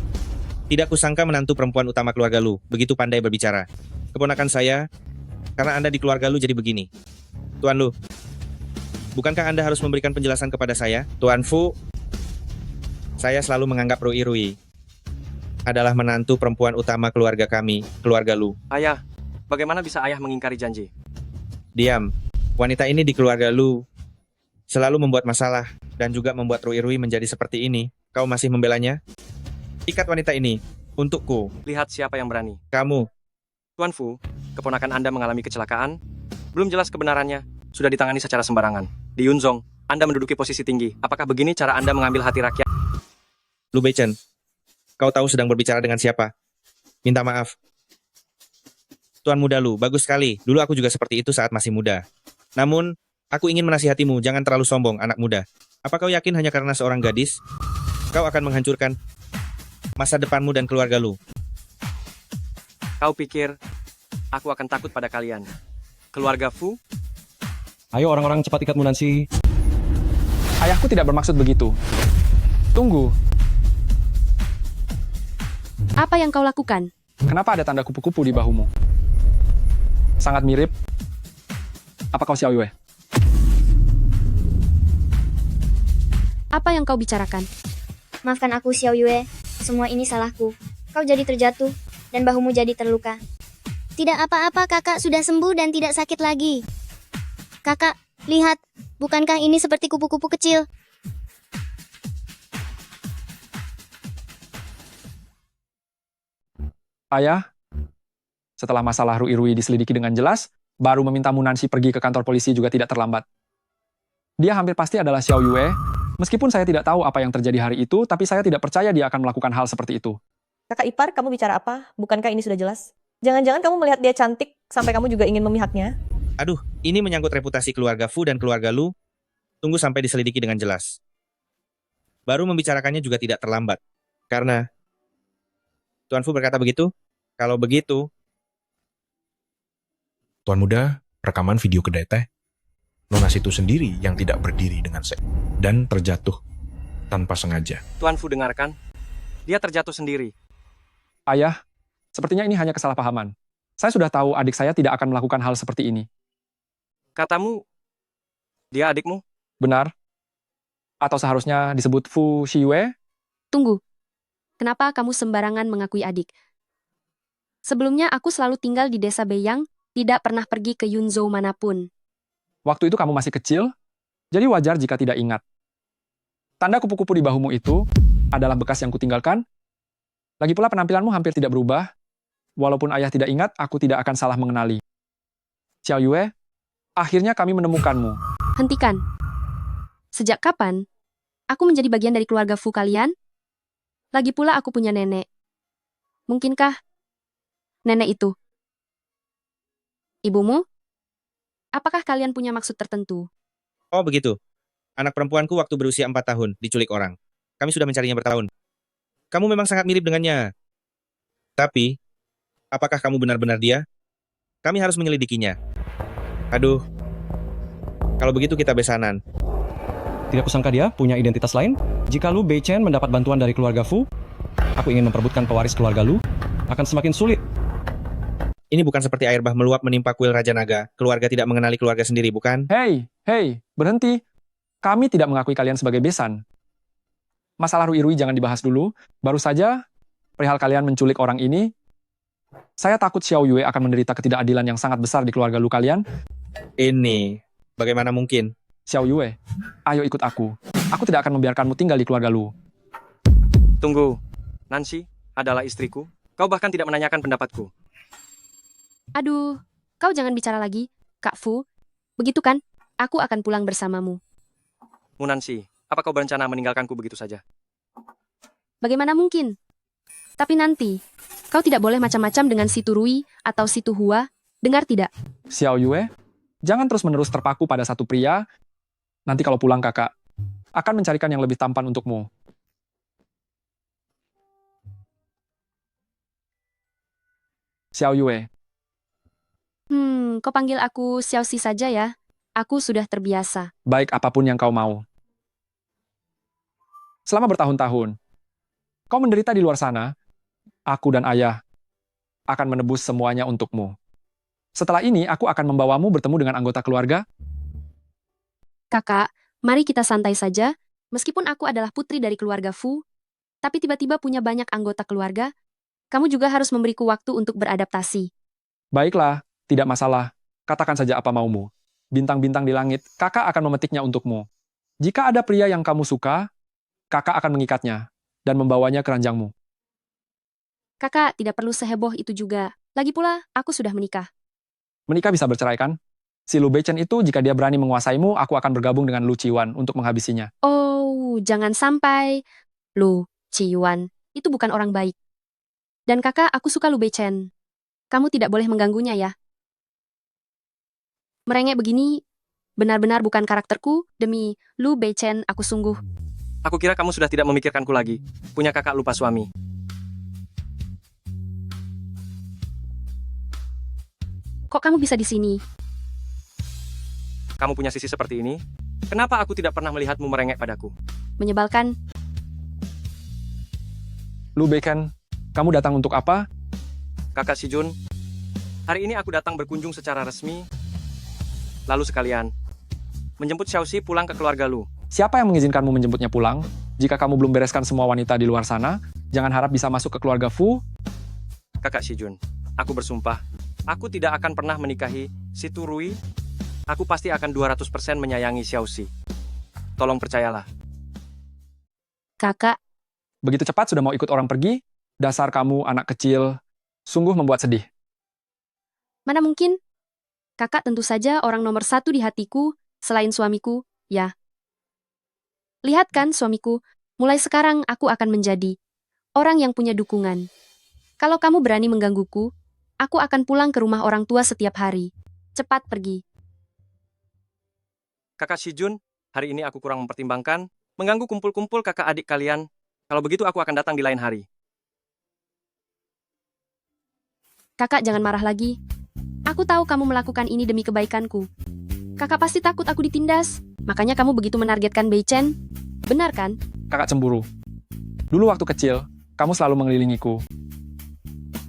Tidak kusangka menantu perempuan utama keluarga Lu begitu pandai berbicara. Keponakan saya, karena Anda di keluarga Lu jadi begini. Tuan Lu, bukankah Anda harus memberikan penjelasan kepada saya? Tuan Fu, saya selalu menganggap Rui adalah menantu perempuan utama keluarga kami, keluarga Lu. Ayah, bagaimana bisa ayah mengingkari janji? Diam, wanita ini di keluarga Lu selalu membuat masalah dan juga membuat Rui menjadi seperti ini. Kau masih membelanya? Ikat wanita ini untukku. Lihat siapa yang berani. Kamu. Tuan Fu, keponakan Anda mengalami kecelakaan. Belum jelas kebenarannya. Sudah ditangani secara sembarangan. Di Yunzhou, Anda menduduki posisi tinggi. Apakah begini cara Anda mengambil hati rakyat? Lu Beichen, kau tahu sedang berbicara dengan siapa? Minta maaf. Tuan muda Lu, bagus sekali. Dulu aku juga seperti itu saat masih muda. Namun, aku ingin menasihatimu, jangan terlalu sombong, anak muda. Apa kau yakin hanya karena seorang gadis, kau akan menghancurkan masa depanmu dan keluarga Lu? Kau pikir aku akan takut pada kalian? Keluarga Fu? Ayo orang-orang cepat ikat Munanshi. Ayahku tidak bermaksud begitu. Tunggu, Apa yang kau lakukan? kenapa ada tanda kupu-kupu di bahumu? Sangat mirip. Apa kau Xiao Yue? Apa yang kau bicarakan? Maafkan aku, Xiao Yue. Semua ini salahku. Kau jadi terjatuh, dan bahumu jadi terluka. Tidak apa-apa, kakak sudah sembuh dan tidak sakit lagi. Kakak, lihat. Bukankah ini seperti kupu-kupu kecil? Ayah, setelah masalah Rui diselidiki dengan jelas, baru meminta Munanshi pergi ke kantor polisi juga tidak terlambat. Dia hampir pasti adalah Xiao Yue. Meskipun saya tidak tahu apa yang terjadi hari itu, tapi saya tidak percaya dia akan melakukan hal seperti itu. Kakak ipar, kamu bicara apa? Bukankah ini sudah jelas? Jangan-jangan kamu melihat dia cantik sampai kamu juga ingin memihaknya? Aduh, ini menyangkut reputasi keluarga Fu dan keluarga Lu. Tunggu sampai diselidiki dengan jelas. Baru membicarakannya juga tidak terlambat. Karena Tuan Fu berkata begitu. Kalau begitu, Tuan Muda, rekaman video kedai teh. Nona Situ sendiri yang tidak berdiri dengan dan terjatuh tanpa sengaja. Tuan Fu dengarkan, dia terjatuh sendiri. Ayah, sepertinya ini hanya kesalahpahaman. Saya sudah tahu adik saya tidak akan melakukan hal seperti ini. Katamu, dia adikmu? Benar? Atau seharusnya disebut Fu Shiyue? Tunggu. Kenapa kamu sembarangan mengakui adik? Sebelumnya aku selalu tinggal di desa Beiyang, tidak pernah pergi ke Yunzhou manapun. Waktu itu kamu masih kecil, jadi wajar jika tidak ingat. Tanda kupu-kupu di bahumu itu adalah bekas yang kutinggalkan. Lagi pula penampilanmu hampir tidak berubah. Walaupun ayah tidak ingat, aku tidak akan salah mengenali. Xiao Yue, akhirnya kami menemukanmu. Hentikan. Sejak kapan aku menjadi bagian dari keluarga Fu kalian? Lagi pula aku punya nenek. Mungkinkah nenek itu ibumu? Apakah kalian punya maksud tertentu? oh begitu. Anak perempuanku waktu berusia 4 tahun diculik orang. Kami sudah mencarinya bertahun. Kamu memang sangat mirip dengannya. Tapi, apakah kamu benar-benar dia? Kami harus menyelidikinya. Aduh. Kalau begitu kita besanan. Tidak kusangka dia punya identitas lain. Jika Lu Beichen mendapat bantuan dari keluarga Fu, aku ingin memperebutkan pewaris keluarga Lu, akan semakin sulit. Ini bukan seperti air bah meluap menimpa kuil Raja Naga. Keluarga tidak mengenali keluarga sendiri, bukan? Hei, berhenti. Kami tidak mengakui kalian sebagai besan. Masalah Rui jangan dibahas dulu. Baru saja, perihal kalian menculik orang ini, saya takut Xiao Yue akan menderita ketidakadilan yang sangat besar di keluarga Lu kalian. Ini, bagaimana mungkin? Xiao Yue, ayo ikut aku. Aku tidak akan membiarkanmu tinggal di keluarga Lu. Tunggu, Nancy adalah istriku. Kau bahkan tidak menanyakan pendapatku. Aduh, kau jangan bicara lagi, Kak Fu. Begitu kan? Aku akan pulang bersamamu. Nancy, apa kau berencana meninggalkanku begitu saja? Bagaimana mungkin? Tapi nanti, kau tidak boleh macam-macam dengan si Turui atau si Tuhua. Dengar tidak? Xiao Yue, jangan terus-menerus terpaku pada satu pria. Nanti kalau pulang kakak, akan mencarikan yang lebih tampan untukmu. Xiao Yue. Kau panggil aku Xiao Si saja ya. Aku sudah terbiasa. Baik apapun yang kau mau. Selama bertahun-tahun, kau menderita di luar sana, aku dan ayah akan menebus semuanya untukmu. Setelah ini, aku akan membawamu bertemu dengan anggota keluarga. Kakak, mari kita santai saja. Meskipun aku adalah putri dari keluarga Fu, tapi tiba-tiba punya banyak anggota keluarga, kamu juga harus memberiku waktu untuk beradaptasi. Baiklah, tidak masalah. Katakan saja apa maumu. Bintang-bintang di langit, kakak akan memetiknya untukmu. Jika ada pria yang kamu suka, kakak akan mengikatnya dan membawanya ke ranjangmu. Kakak tidak perlu seheboh itu juga. Lagi pula, aku sudah menikah. Menikah bisa bercerai kan? Si Lu Beichen itu jika dia berani menguasaimu, aku akan bergabung dengan Lu Qiwan untuk menghabisinya. Oh, jangan sampai. Lu Qiwan, itu bukan orang baik. Dan kakak, aku suka Lu Beichen. Kamu tidak boleh mengganggunya ya. Merengek begini, benar-benar bukan karakterku. Demi Lu Beichen, aku sungguh. Aku kira kamu sudah tidak memikirkanku lagi. Punya kakak lupa suami. Kok kamu bisa di sini? Kamu punya sisi seperti ini? Kenapa aku tidak pernah melihatmu merengek padaku? Menyebalkan. Lu Beichen, kamu datang untuk apa? Kakak Si Jun, hari ini aku datang berkunjung secara resmi. Lalu sekalian, menjemput Xiaoxi pulang ke keluarga Lu. Siapa yang mengizinkanmu menjemputnya pulang? Jika kamu belum bereskan semua wanita di luar sana, jangan harap bisa masuk ke keluarga Fu. Kakak Si Jun, aku bersumpah, aku tidak akan pernah menikahi si Turui. Aku pasti akan 200% menyayangi Xiaoxi. Tolong percayalah. Kakak. Begitu cepat sudah mau ikut orang pergi? Dasar kamu anak kecil, sungguh membuat sedih. Mana mungkin? Kakak tentu saja orang nomor 1 di hatiku, selain suamiku, ya. Lihat kan suamiku, mulai sekarang aku akan menjadi orang yang punya dukungan. Kalau kamu berani menggangguku, aku akan pulang ke rumah orang tua setiap hari. Cepat pergi. Kakak Shijun, hari ini aku kurang mempertimbangkan mengganggu kumpul-kumpul kakak adik kalian. Kalau begitu aku akan datang di lain hari. Kakak jangan marah lagi. Aku tahu kamu melakukan ini demi kebaikanku. Kakak pasti takut aku ditindas. Makanya kamu begitu menargetkan Bei Chen. Benar kan? Kakak cemburu. Dulu waktu kecil, kamu selalu mengelilingiku.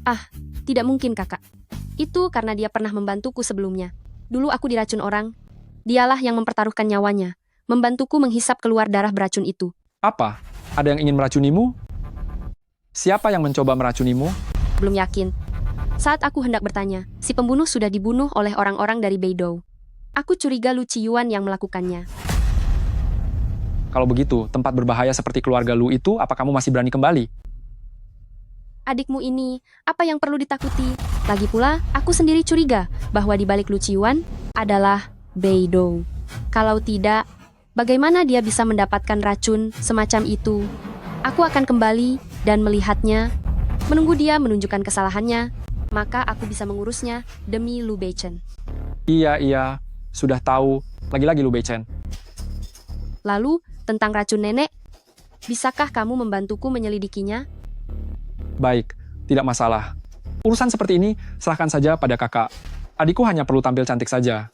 Ah, tidak mungkin kakak. Itu karena dia pernah membantuku sebelumnya. Dulu aku diracun orang. Dialah yang mempertaruhkan nyawanya. Membantuku menghisap keluar darah beracun itu. Apa? Ada yang ingin meracunimu? Siapa yang mencoba meracunimu? Belum yakin. Saat aku hendak bertanya, si pembunuh sudah dibunuh oleh orang-orang dari Beidou. Aku curiga Lu Ciyuan yang melakukannya. Kalau begitu, tempat berbahaya seperti keluarga Lu itu, apa kamu masih berani kembali? Adikmu ini, apa yang perlu ditakuti? Lagi pula, aku sendiri curiga bahwa di balik Lu Ciyuan adalah Beidou. Kalau tidak, bagaimana dia bisa mendapatkan racun semacam itu? Aku akan kembali dan melihatnya, menunggu dia menunjukkan kesalahannya, maka aku bisa mengurusnya demi Lu Beichen. Iya, sudah tahu. Lagi-lagi Lu Beichen. Lalu, tentang racun nenek, bisakah kamu membantuku menyelidikinya? Baik, tidak masalah. Urusan seperti ini, serahkan saja pada kakak. Adikku hanya perlu tampil cantik saja.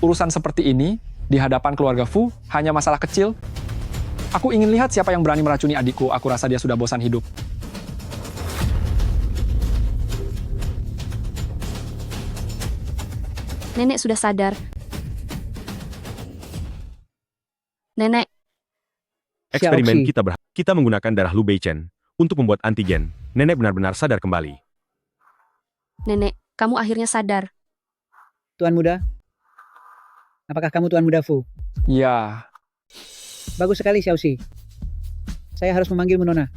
Urusan seperti ini, di hadapan keluarga Fu, hanya masalah kecil. Aku ingin lihat siapa yang berani meracuni adikku. Aku rasa dia sudah bosan hidup. Nenek sudah sadar. Nenek, Eksperimen kita menggunakan darah Lu Beichen untuk membuat antigen. Nenek benar-benar sadar kembali. Nenek, kamu akhirnya sadar. Tuan Muda? Apakah kamu Tuan Muda Fu? Ya. Bagus sekali, Xiaoxi. Saya harus memanggilmu Nona.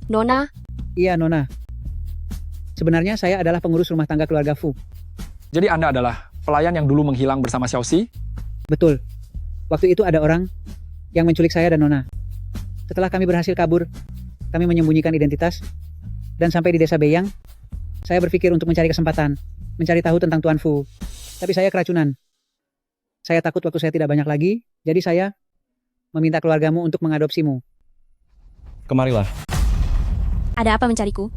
Nona? Iya, Nona. Sebenarnya saya adalah pengurus rumah tangga keluarga Fu. Jadi Anda adalah pelayan yang dulu menghilang bersama Xiaoxi? Betul. Waktu itu ada orang yang menculik saya dan Nona. Setelah kami berhasil kabur, kami menyembunyikan identitas, dan sampai di desa Beyang, saya berpikir untuk mencari kesempatan, mencari tahu tentang Tuan Fu. Tapi saya keracunan. Saya takut waktu saya tidak banyak lagi, jadi saya meminta keluargamu untuk mengadopsimu. Kemarilah. Ada apa mencariku?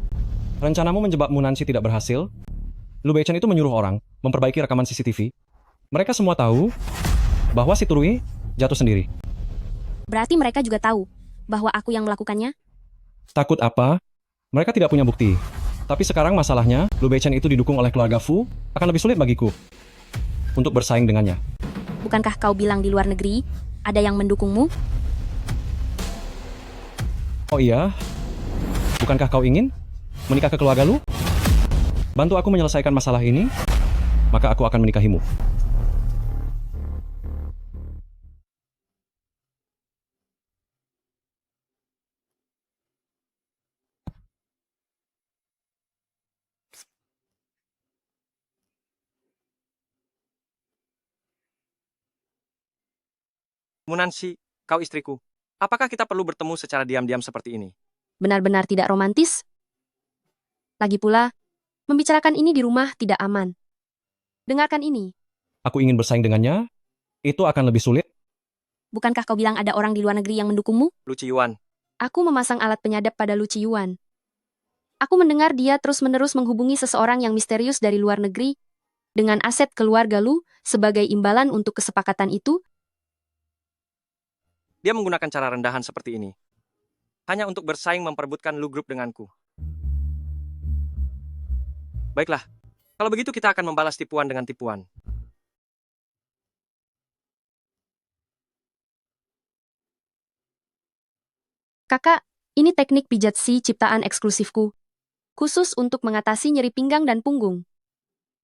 Rencanamu menjebak Munanshi tidak berhasil. Lu Beichen itu menyuruh orang memperbaiki rekaman CCTV. Mereka semua tahu bahwa si Turui jatuh sendiri. Berarti mereka juga tahu bahwa aku yang melakukannya? Takut apa? Mereka tidak punya bukti. Tapi sekarang masalahnya, Lu Beichen itu didukung oleh keluarga Fu, akan lebih sulit bagiku untuk bersaing dengannya. Bukankah kau bilang di luar negeri ada yang mendukungmu? Oh iya? Bukankah kau ingin menikah ke keluarga Lu? Bantu aku menyelesaikan masalah ini, maka aku akan menikahimu. Munanshi, kau istriku. Apakah kita perlu bertemu secara diam-diam seperti ini? Benar-benar tidak romantis? Lagi pula, membicarakan ini di rumah tidak aman. Dengarkan ini. Aku ingin bersaing dengannya, itu akan lebih sulit. Bukankah kau bilang ada orang di luar negeri yang mendukungmu? Lu Ciyuan. Aku memasang alat penyadap pada Lu Ciyuan. Aku mendengar dia terus-menerus menghubungi seseorang yang misterius dari luar negeri dengan aset keluarga Lu sebagai imbalan untuk kesepakatan itu. Dia menggunakan cara rendahan seperti ini. Hanya untuk bersaing memperebutkan Lu Group denganku. Baiklah, kalau begitu kita akan membalas tipuan dengan tipuan. Kakak, ini teknik pijat si ciptaan eksklusifku. Khusus untuk mengatasi nyeri pinggang dan punggung.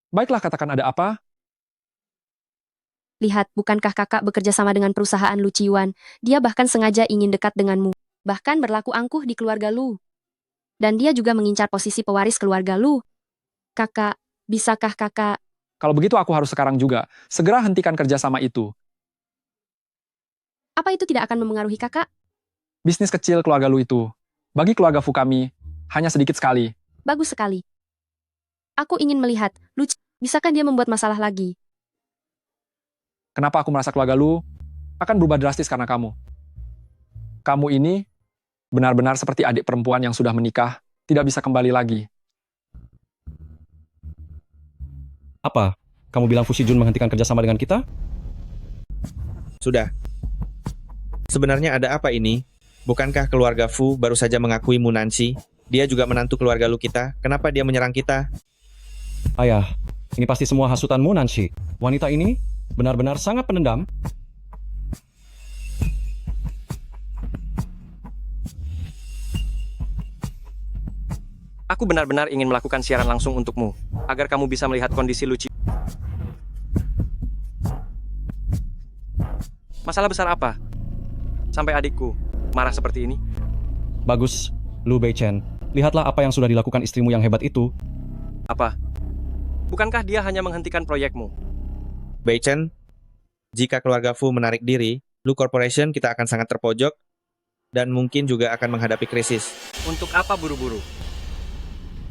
Baiklah, katakan ada apa? Lihat, bukankah kakak bekerja sama dengan perusahaan Lu Ciyuan? Dia bahkan sengaja ingin dekat denganmu. Bahkan berlaku angkuh di keluarga Lu. Dan dia juga mengincar posisi pewaris keluarga Lu. Kakak, bisakah kakak? Kalau begitu aku harus sekarang juga. Segera hentikan kerjasama itu. Apa itu tidak akan memengaruhi kakak? Bisnis kecil keluarga Lu itu. Bagi keluarga Fu kami, hanya sedikit sekali. Bagus sekali. Aku ingin melihat, bisakah dia membuat masalah lagi? Kenapa aku merasa keluarga Lu akan berubah drastis karena kamu? Kamu ini benar-benar seperti adik perempuan yang sudah menikah, tidak bisa kembali lagi. Apa? Kamu bilang Fushi Jun menghentikan kerjasama dengan kita? Sudah. Sebenarnya ada apa ini? Bukankah keluarga Fu baru saja mengakui Munanshi? Dia juga menantu keluarga Lu kita. Kenapa dia menyerang kita? Ayah, ini pasti semua hasutanmu, Nancy. Wanita ini benar-benar sangat pendendam. Aku benar-benar ingin melakukan siaran langsung untukmu, agar kamu bisa melihat kondisi Lu Ciwan. Masalah besar apa? Sampai adikku marah seperti ini? Bagus, Lu Beichen. Lihatlah apa yang sudah dilakukan istrimu yang hebat itu. Apa? Bukankah dia hanya menghentikan proyekmu? Beichen, jika keluarga Fu menarik diri, Lu Corporation kita akan sangat terpojok dan mungkin juga akan menghadapi krisis. Untuk apa buru-buru?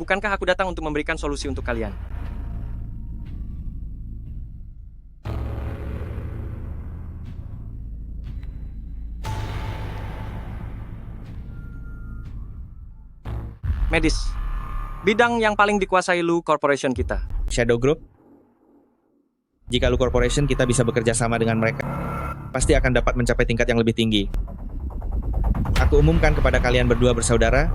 Bukankah aku datang untuk memberikan solusi untuk kalian? Medis. Bidang yang paling dikuasai Lu Corporation kita. Shadow Group? Jika Lu Corporation kita bisa bekerja sama dengan mereka, pasti akan dapat mencapai tingkat yang lebih tinggi. Aku umumkan kepada kalian berdua bersaudara,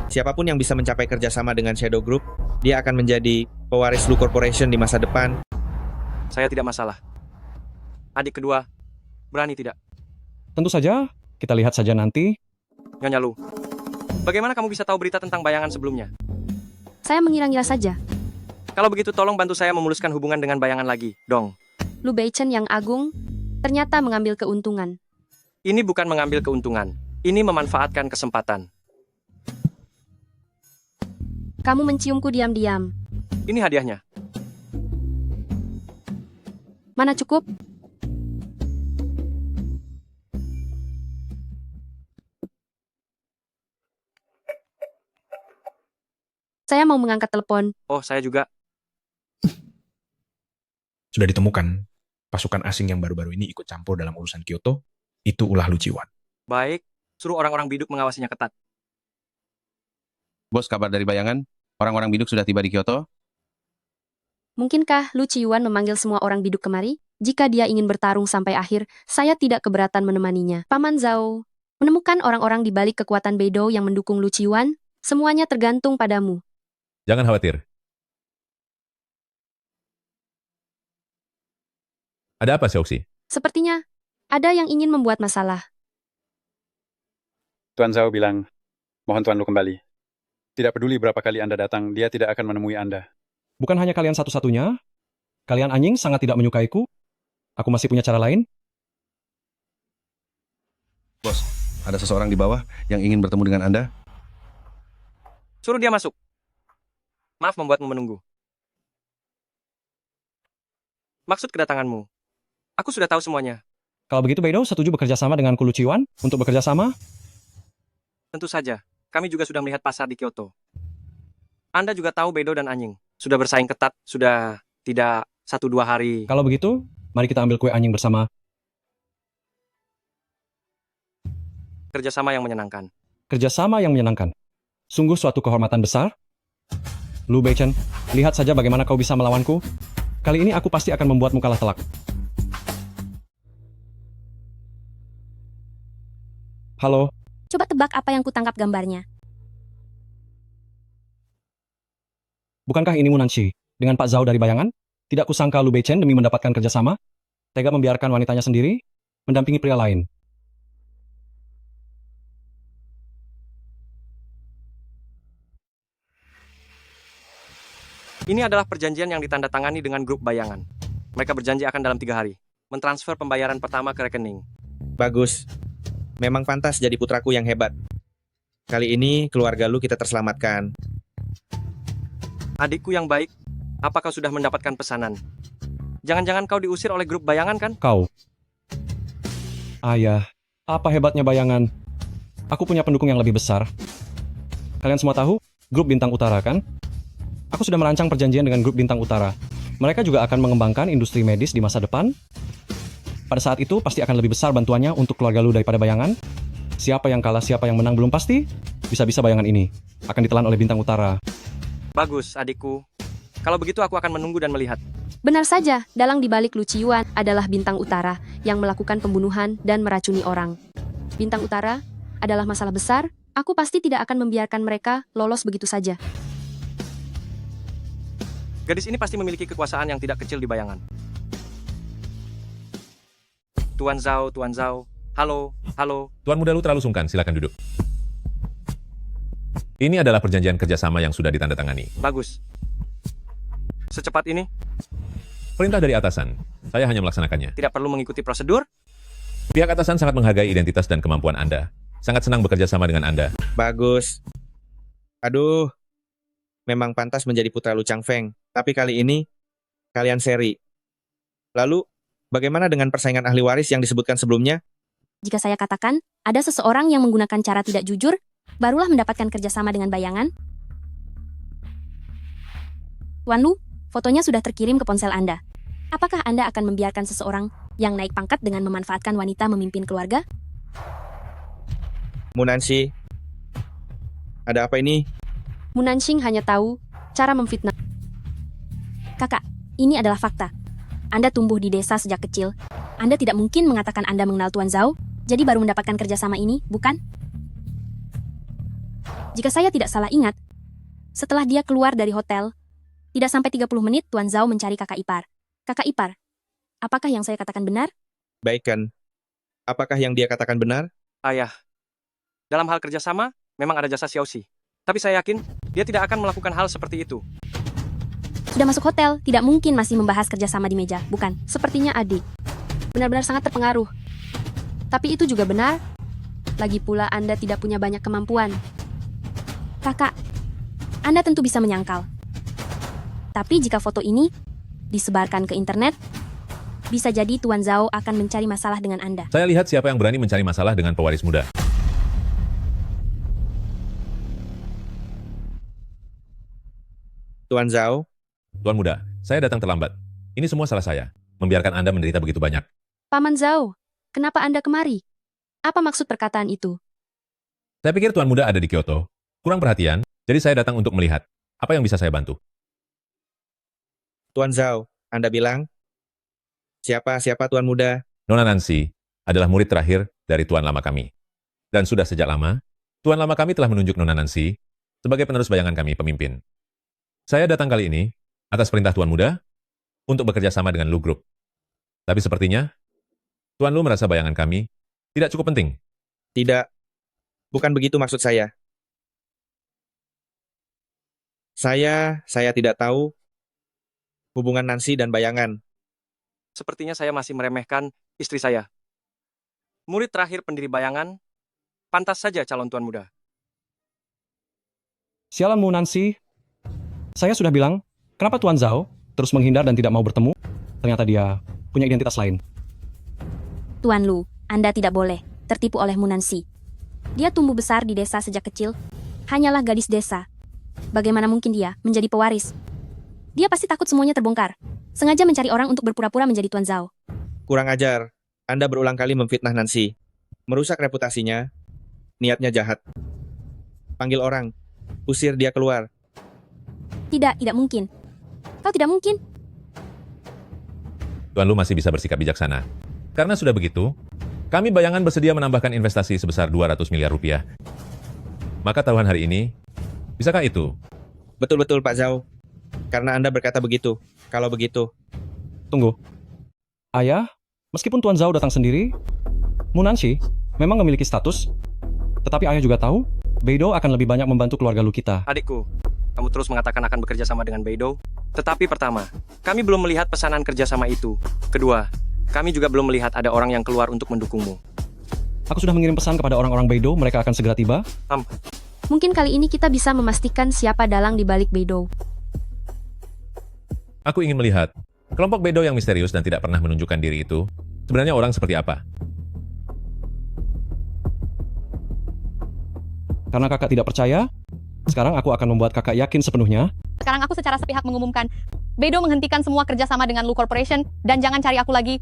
siapapun yang bisa mencapai kerjasama dengan Shadow Group, dia akan menjadi pewaris Lu Corporation di masa depan. Saya tidak masalah. Adik kedua, berani tidak? Tentu saja, kita lihat saja nanti. Nyonya Lu, bagaimana kamu bisa tahu berita tentang bayangan sebelumnya? Saya mengira-ngira saja. Kalau begitu tolong bantu saya memuluskan hubungan dengan bayangan lagi, dong. Lu Beichen yang agung, ternyata mengambil keuntungan. Ini bukan mengambil keuntungan. Ini memanfaatkan kesempatan. Kamu menciumku diam-diam. Ini hadiahnya. Mana cukup? Saya mau mengangkat telepon. Oh, saya juga. Sudah ditemukan, pasukan asing yang baru-baru ini ikut campur dalam urusan Kyoto, itu ulah Lu Ciwan. Baik, suruh orang-orang biduk mengawasinya ketat. Bos, kabar dari bayangan? Orang-orang biduk sudah tiba di Kyoto? Mungkinkah Lu Ciwan memanggil semua orang biduk kemari? Jika dia ingin bertarung sampai akhir, saya tidak keberatan menemaninya. Paman Zhao, menemukan orang-orang di balik kekuatan Beidou yang mendukung Lu Ciwan, semuanya tergantung padamu. Jangan khawatir. Ada apa, Xiaoxi? Sepertinya, ada yang ingin membuat masalah. Tuan Zhao bilang, mohon Tuan Lu kembali. Tidak peduli berapa kali Anda datang, dia tidak akan menemui Anda. Bukan hanya kalian satu-satunya. Kalian anjing sangat tidak menyukaiku. Aku masih punya cara lain. Bos, ada seseorang di bawah yang ingin bertemu dengan Anda. Suruh dia masuk. Maaf membuatmu menunggu. Maksud kedatanganmu? Aku sudah tahu semuanya. Kalau begitu Beidou setuju bekerja sama dengan Lu Ciwan untuk bekerja sama? Tentu saja. Kami juga sudah melihat pasar di Kyoto. Anda juga tahu Beidou dan Anjing. Sudah bersaing ketat, sudah tidak 1-2 hari. Kalau begitu, mari kita ambil kue anjing bersama. Kerjasama yang menyenangkan. Kerjasama yang menyenangkan. Sungguh suatu kehormatan besar. Lu Beichen, lihat saja bagaimana kau bisa melawanku. Kali ini aku pasti akan membuatmu kalah telak. Halo. Coba tebak apa yang kutangkap gambarnya. Bukankah ini Munanshi dengan Pak Zhao dari bayangan? Tidak kusangka Lu Beichen demi mendapatkan kerjasama, tega membiarkan wanitanya sendiri mendampingi pria lain. Ini adalah perjanjian yang ditandatangani dengan grup bayangan. Mereka berjanji akan dalam 3 hari mentransfer pembayaran pertama ke rekening. Bagus. Memang pantas jadi putraku yang hebat. Kali ini keluarga Lu kita terselamatkan. Adikku yang baik, apa kau sudah mendapatkan pesanan? Jangan-jangan kau diusir oleh grup bayangan kan? Kau. Ayah, apa hebatnya bayangan? Aku punya pendukung yang lebih besar. Kalian semua tahu, grup Bintang Utara kan? Aku sudah merancang perjanjian dengan grup Bintang Utara. Mereka juga akan mengembangkan industri medis di masa depan. Pada saat itu pasti akan lebih besar bantuannya untuk keluarga lu daripada bayangan. Siapa yang kalah, siapa yang menang belum pasti. Bisa-bisa bayangan ini akan ditelan oleh Bintang Utara. Bagus, adikku. Kalau begitu aku akan menunggu dan melihat. Benar saja, dalang di balik Lu Qiuan adalah Bintang Utara yang melakukan pembunuhan dan meracuni orang. Bintang Utara adalah masalah besar, aku pasti tidak akan membiarkan mereka lolos begitu saja. Gadis ini pasti memiliki kekuasaan yang tidak kecil di bayangan. Tuan Zhao. Halo. Tuan Muda Lu terlalu sungkan, silakan duduk. Ini adalah perjanjian kerjasama yang sudah ditandatangani. Bagus. Secepat ini? Perintah dari atasan. Saya hanya melaksanakannya. Tidak perlu mengikuti prosedur? Pihak atasan sangat menghargai identitas dan kemampuan Anda. Sangat senang bekerja sama dengan Anda. Bagus. Aduh, memang pantas menjadi putra Lu Changfeng. Tapi kali ini, kalian seri. Lalu, bagaimana dengan persaingan ahli waris yang disebutkan sebelumnya? Jika saya katakan, ada seseorang yang menggunakan cara tidak jujur, barulah mendapatkan kerjasama dengan bayangan. Tuan Lu, fotonya sudah terkirim ke ponsel Anda. Apakah Anda akan membiarkan seseorang yang naik pangkat dengan memanfaatkan wanita memimpin keluarga? Munanshi, ada apa ini? Munanshing hanya tahu cara memfitnah. Kakak, ini adalah fakta. Anda tumbuh di desa sejak kecil. Anda tidak mungkin mengatakan Anda mengenal Tuan Zhao, jadi baru mendapatkan kerjasama ini, bukan? Jika saya tidak salah ingat, setelah dia keluar dari hotel, tidak sampai 30 menit Tuan Zhao mencari kakak ipar. Kakak ipar, apakah yang saya katakan benar? Baik kan? Apakah yang dia katakan benar? Ayah, dalam hal kerjasama, memang ada jasa Xiaoxi. Tapi saya yakin, dia tidak akan melakukan hal seperti itu. Sudah masuk hotel, tidak mungkin masih membahas kerjasama di meja, bukan? Sepertinya adik benar-benar sangat terpengaruh. Tapi itu juga benar. Lagi pula Anda tidak punya banyak kemampuan. Kakak, Anda tentu bisa menyangkal. Tapi jika foto ini disebarkan ke internet, bisa jadi Tuan Zhao akan mencari masalah dengan Anda. Saya lihat siapa yang berani mencari masalah dengan pewaris muda. Tuan Zhao? Tuan Muda, saya datang terlambat. Ini semua salah saya. Membiarkan Anda menderita begitu banyak. Paman Zhao, kenapa Anda kemari? Apa maksud perkataan itu? Saya pikir Tuan Muda ada di Kyoto. Kurang perhatian, jadi saya datang untuk melihat. Apa yang bisa saya bantu? Tuan Zhao, Anda bilang? Siapa Tuan Muda? Nona Nancy adalah murid terakhir dari Tuan Lama kami. Dan sudah sejak lama, Tuan Lama kami telah menunjuk Nona Nancy sebagai penerus bayangan kami, pemimpin. Saya datang kali ini atas perintah Tuan Muda untuk bekerja sama dengan Lu Group. Tapi sepertinya, Tuan Lu merasa bayangan kami tidak cukup penting. Tidak. Bukan begitu maksud saya. Saya tidak tahu hubungan Nancy dan bayangan. Sepertinya saya masih meremehkan istri saya. Murid terakhir pendiri bayangan, pantas saja calon Tuan Muda. Sialan Munanshi. Saya sudah bilang, kenapa Tuan Zhao terus menghindar dan tidak mau bertemu? Ternyata dia punya identitas lain. Tuan Lu, Anda tidak boleh tertipu oleh Munanshi. Dia tumbuh besar di desa sejak kecil. Hanyalah gadis desa. Bagaimana mungkin dia menjadi pewaris? Dia pasti takut semuanya terbongkar. Sengaja mencari orang untuk berpura-pura menjadi Tuan Zhao. Kurang ajar. Anda berulang kali memfitnah Nancy. Merusak reputasinya. Niatnya jahat. Panggil orang. Usir dia keluar. Tidak mungkin. Kau tidak mungkin. Tuan Lu masih bisa bersikap bijaksana. Karena sudah begitu, kami bayangan bersedia menambahkan investasi sebesar 200 miliar rupiah. Maka taruhan hari ini, bisakah itu? Betul-betul Pak Zhao. Karena Anda berkata begitu. Kalau begitu. Tunggu. Ayah, meskipun Tuan Zhao datang sendiri, Munanshi memang memiliki status. Tetapi ayah juga tahu, Beidou akan lebih banyak membantu keluarga Lu kita. Adikku, kamu terus mengatakan akan bekerja sama dengan Beidou. Tetapi pertama, kami belum melihat pesanan kerjasama itu. Kedua, kami juga belum melihat ada orang yang keluar untuk mendukungmu. Aku sudah mengirim pesan kepada orang-orang Beidou, mereka akan segera tiba. Mungkin kali ini kita bisa memastikan siapa dalang di balik Beidou. Aku ingin melihat kelompok Beidou yang misterius dan tidak pernah menunjukkan diri itu sebenarnya orang seperti apa. Karena kakak tidak percaya, Sekarang aku akan membuat kakak yakin sepenuhnya. Sekarang aku secara sepihak mengumumkan, Beidou menghentikan semua kerjasama dengan Lu Corporation, dan jangan cari aku lagi.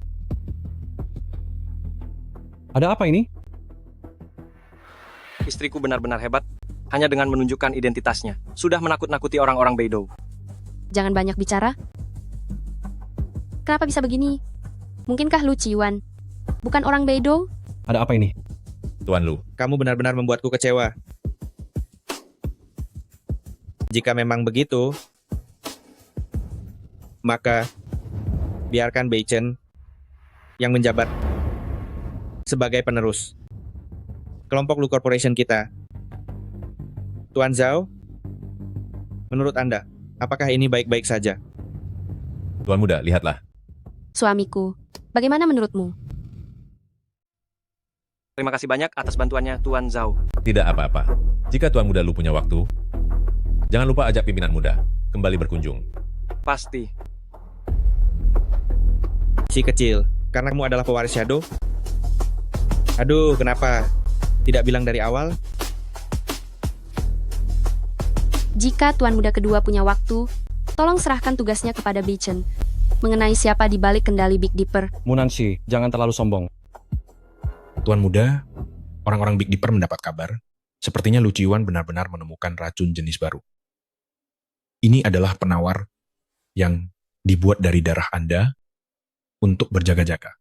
Ada apa ini? Istriku benar-benar hebat, hanya dengan menunjukkan identitasnya. Sudah menakut-nakuti orang-orang Beidou. Jangan banyak bicara. Kenapa bisa begini? Mungkinkah Lu Qiwan bukan orang Beidou? Ada apa ini? Tuan Lu. Kamu benar-benar membuatku kecewa. Jika memang begitu, maka biarkan Bei Chen yang menjabat sebagai penerus kelompok Lu Corporation kita. Tuan Zhao, menurut Anda, apakah ini baik-baik saja? Tuan Muda, lihatlah. Suamiku, bagaimana menurutmu? Terima kasih banyak atas bantuannya, Tuan Zhao. Tidak apa-apa. Jika Tuan Muda Lu punya waktu, jangan lupa ajak pimpinan muda kembali berkunjung. Pasti. Si kecil, karena kamu adalah pewaris Shadow? Aduh, kenapa? Tidak bilang dari awal? Jika Tuan Muda kedua punya waktu, tolong serahkan tugasnya kepada Bei Chen mengenai siapa di balik kendali Big Dipper. Munanshi, jangan terlalu sombong. Tuan Muda, orang-orang Big Dipper mendapat kabar, sepertinya Lu Qiwan benar-benar menemukan racun jenis baru. Ini adalah penawar yang dibuat dari darah Anda untuk berjaga-jaga.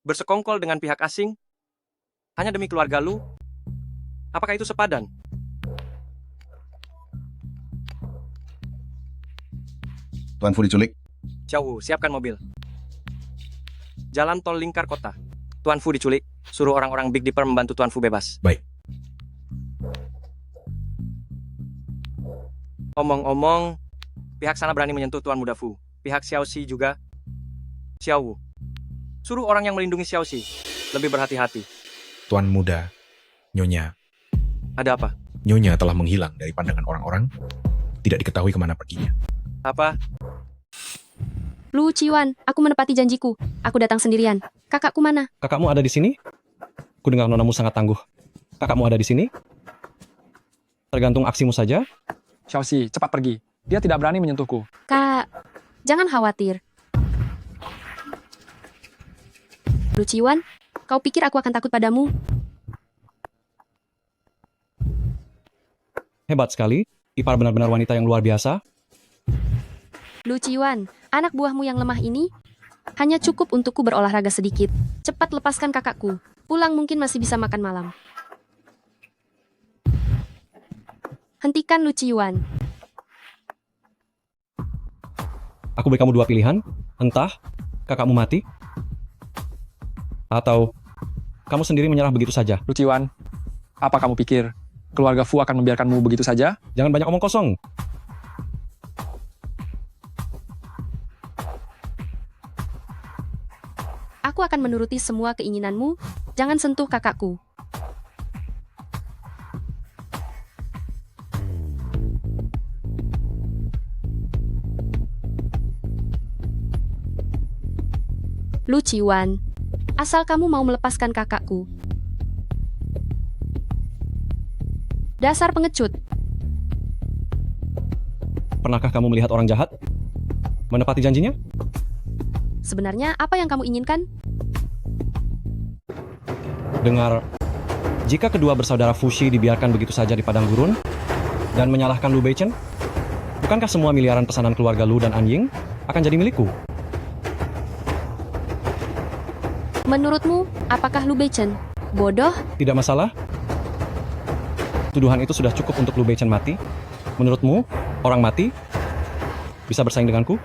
Bersekongkol dengan pihak asing? Hanya demi keluarga Lu? Apakah itu sepadan? Tuan Fu diculik. Xiao, siapkan mobil. Jalan tol lingkar kota. Tuan Fu diculik. Suruh orang-orang Big Dipper membantu Tuan Fu bebas. Baik. Omong-omong, pihak sana berani menyentuh Tuan Muda Fu. Pihak Xiao Xi juga. Xiao Wu, suruh orang yang melindungi Xiao Xi lebih berhati-hati. Tuan Muda, Nyonya. Ada apa? Nyonya telah menghilang dari pandangan orang-orang, tidak diketahui kemana perginya. Apa? Lu Qiwan, aku menepati janjiku. Aku datang sendirian. Kakakku mana? Kakakmu ada di sini? Kudengar nonamu sangat tangguh. Kakakmu ada di sini? Tergantung aksimu saja. Xiao Xi, cepat pergi. Dia tidak berani menyentuhku. Kak, jangan khawatir. Lu Qiwan, kau pikir aku akan takut padamu? Hebat sekali. Ipar benar-benar wanita yang luar biasa. Lu Qiwan, anak buahmu yang lemah ini hanya cukup untukku berolahraga sedikit. Cepat lepaskan kakakku. Pulang mungkin masih bisa makan malam. Hentikan Lu Qiwan. Aku beri kamu dua pilihan. Entah kakakmu mati, atau kamu sendiri menyerah begitu saja. Lu Qiwan, apa kamu pikir keluarga Fu akan membiarkanmu begitu saja? Jangan banyak omong kosong. Aku akan menuruti semua keinginanmu. Jangan sentuh kakakku. Lu Qiwan, asal kamu mau melepaskan kakakku. Dasar pengecut. Pernahkah kamu melihat orang jahat menepati janjinya? Sebenarnya apa yang kamu inginkan? Dengar, jika kedua bersaudara Fushi dibiarkan begitu saja di padang gurun dan menyalahkan Lu Bei Chen, bukankah semua miliaran pesanan keluarga Lu dan An Ying akan jadi milikku? Menurutmu, apakah Lu Bei Chen bodoh? Tidak masalah. Tuduhan itu sudah cukup untuk Lu Bei Chen mati. Menurutmu, orang mati bisa bersaing denganku?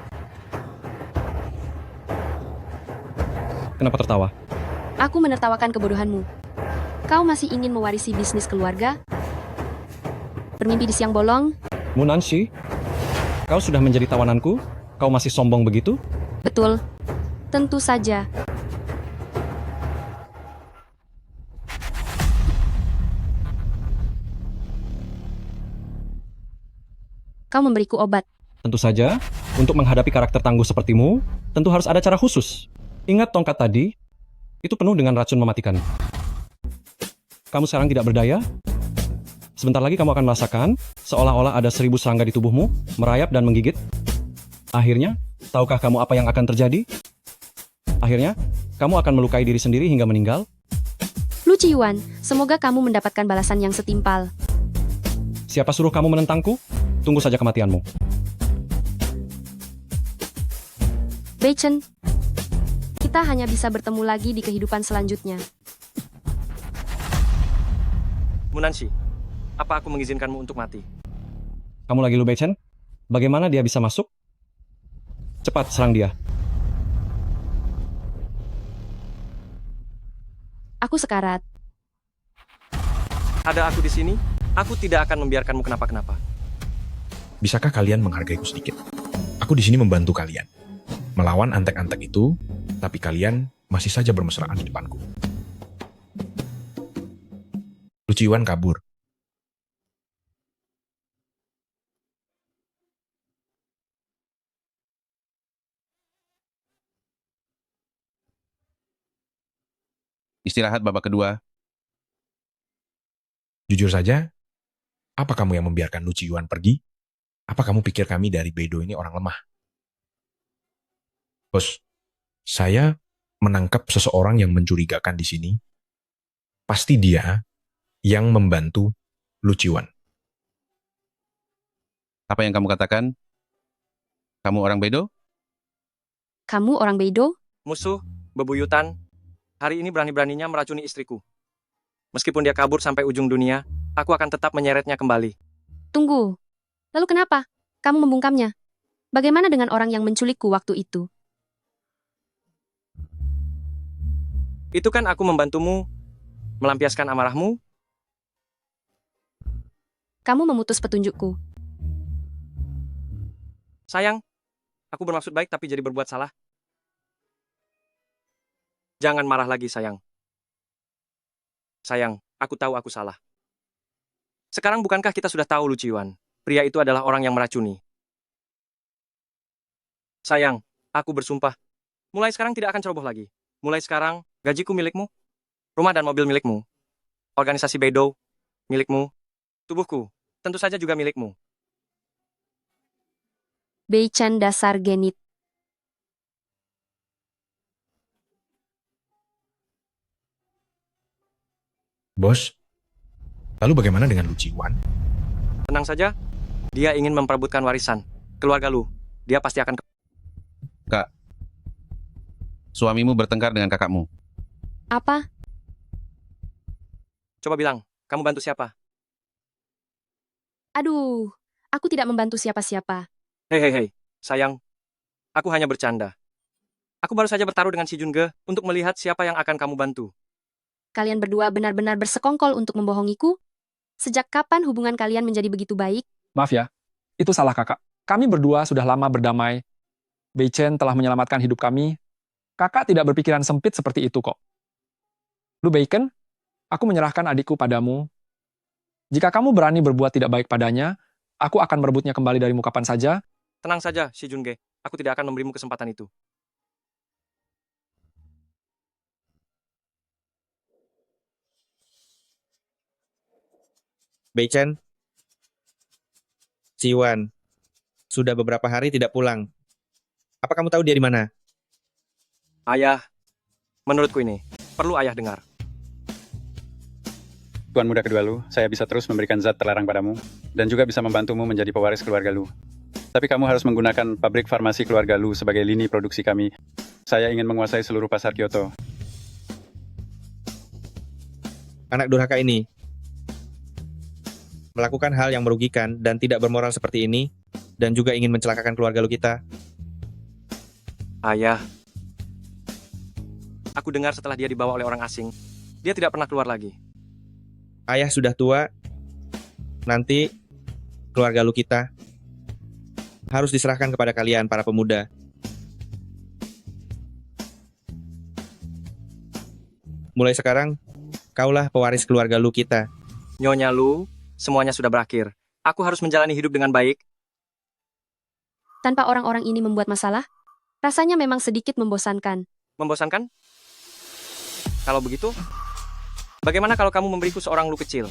Kenapa tertawa? Aku menertawakan kebodohanmu. Kau masih ingin mewarisi bisnis keluarga? Bermimpi di siang bolong? Munanshi, kau sudah menjadi tawananku? Kau masih sombong begitu? Betul. Tentu saja. Kau memberiku obat. Tentu saja, untuk menghadapi karakter tangguh sepertimu, tentu harus ada cara khusus. Ingat tongkat tadi, itu penuh dengan racun mematikan. Kamu sekarang tidak berdaya? Sebentar lagi kamu akan merasakan seolah-olah ada 1000 serangga di tubuhmu, merayap dan menggigit. Akhirnya, tahukah kamu apa yang akan terjadi? Akhirnya, kamu akan melukai diri sendiri hingga meninggal. Lu Ciyuan, semoga kamu mendapatkan balasan yang setimpal. Siapa suruh kamu menentangku? Tunggu saja kematianmu. Bei Chen, kita hanya bisa bertemu lagi di kehidupan selanjutnya. Munanshi, apa aku mengizinkanmu untuk mati? Kamu lagi Lu Beichen? Bagaimana dia bisa masuk? Cepat serang dia. Aku sekarat. Ada aku di sini, aku tidak akan membiarkanmu kenapa-kenapa. Bisakah kalian menghargaiku sedikit? Aku di sini membantu kalian. Melawan antek-antek itu, tapi kalian masih saja bermesraan di depanku. Lu Ciyuan kabur. Istirahat babak kedua. Jujur saja, apa kamu yang membiarkan Lu Ciyuan pergi? Apa kamu pikir kami dari Beidou ini orang lemah? Bos, saya menangkap seseorang yang mencurigakan di sini. Pasti dia yang membantu Lu Ciyuan. Apa yang kamu katakan? Kamu orang Beidou? Kamu orang Beidou? Musuh, bebuyutan, hari ini berani-beraninya meracuni istriku. Meskipun dia kabur sampai ujung dunia, aku akan tetap menyeretnya kembali. Tunggu. Lalu kenapa? Kamu membungkamnya. Bagaimana dengan orang yang menculikku waktu itu? Itu kan aku membantumu melampiaskan amarahmu. Kamu memutus petunjukku. Sayang, aku bermaksud baik tapi jadi berbuat salah. Jangan marah lagi, sayang. Sayang, aku tahu aku salah. Sekarang bukankah kita sudah tahu, Lu Ciyuan? Pria itu adalah orang yang meracuni. Sayang, aku bersumpah. Mulai sekarang tidak akan ceroboh lagi. Mulai sekarang, gajiku milikmu. Rumah dan mobil milikmu. Organisasi Beidou milikmu. Tubuhku, tentu saja juga milikmu. Bei Chen dasar genit. Bos, lalu bagaimana dengan Lu Ciyuan? Tenang saja, dia ingin memperebutkan warisan. Keluarga Lu, dia pasti akan... Kak, suamimu bertengkar dengan kakakmu. Apa? Coba bilang, kamu bantu siapa? Aduh, aku tidak membantu siapa-siapa. Hei, sayang. Aku hanya bercanda. Aku baru saja bertaruh dengan si Junge untuk melihat siapa yang akan kamu bantu. Kalian berdua benar-benar bersekongkol untuk membohongiku? Sejak kapan hubungan kalian menjadi begitu baik? Maaf ya, itu salah kakak. Kami berdua sudah lama berdamai. Bei Chen telah menyelamatkan hidup kami. Kakak tidak berpikiran sempit seperti itu kok. Lu Bacon, aku menyerahkan adikku padamu. Jika kamu berani berbuat tidak baik padanya, aku akan merebutnya kembali darimu kapan saja. Tenang saja, si Junge. Aku tidak akan memberimu kesempatan itu. Bei Chen, Ciyuan, sudah beberapa hari tidak pulang. Apa kamu tahu dia di mana? Ayah, menurutku ini, perlu ayah dengar. Tuan muda kedua Lu, saya bisa terus memberikan zat terlarang padamu, dan juga bisa membantumu menjadi pewaris keluarga Lu. Tapi kamu harus menggunakan pabrik farmasi keluarga Lu sebagai lini produksi kami. Saya ingin menguasai seluruh pasar Kyoto. Anak durhaka ini melakukan hal yang merugikan dan tidak bermoral seperti ini, dan juga ingin mencelakakan keluarga Lu kita. Ayah, aku dengar setelah dia dibawa oleh orang asing, dia tidak pernah keluar lagi. Ayah sudah tua, nanti keluarga Lu kita harus diserahkan kepada kalian, para pemuda. Mulai sekarang, kaulah pewaris keluarga Lu kita. Nyonya Lu, semuanya sudah berakhir. Aku harus menjalani hidup dengan baik. Tanpa orang-orang ini membuat masalah, rasanya memang sedikit membosankan. Membosankan? Kalau begitu, bagaimana kalau kamu memberiku seorang Lu kecil?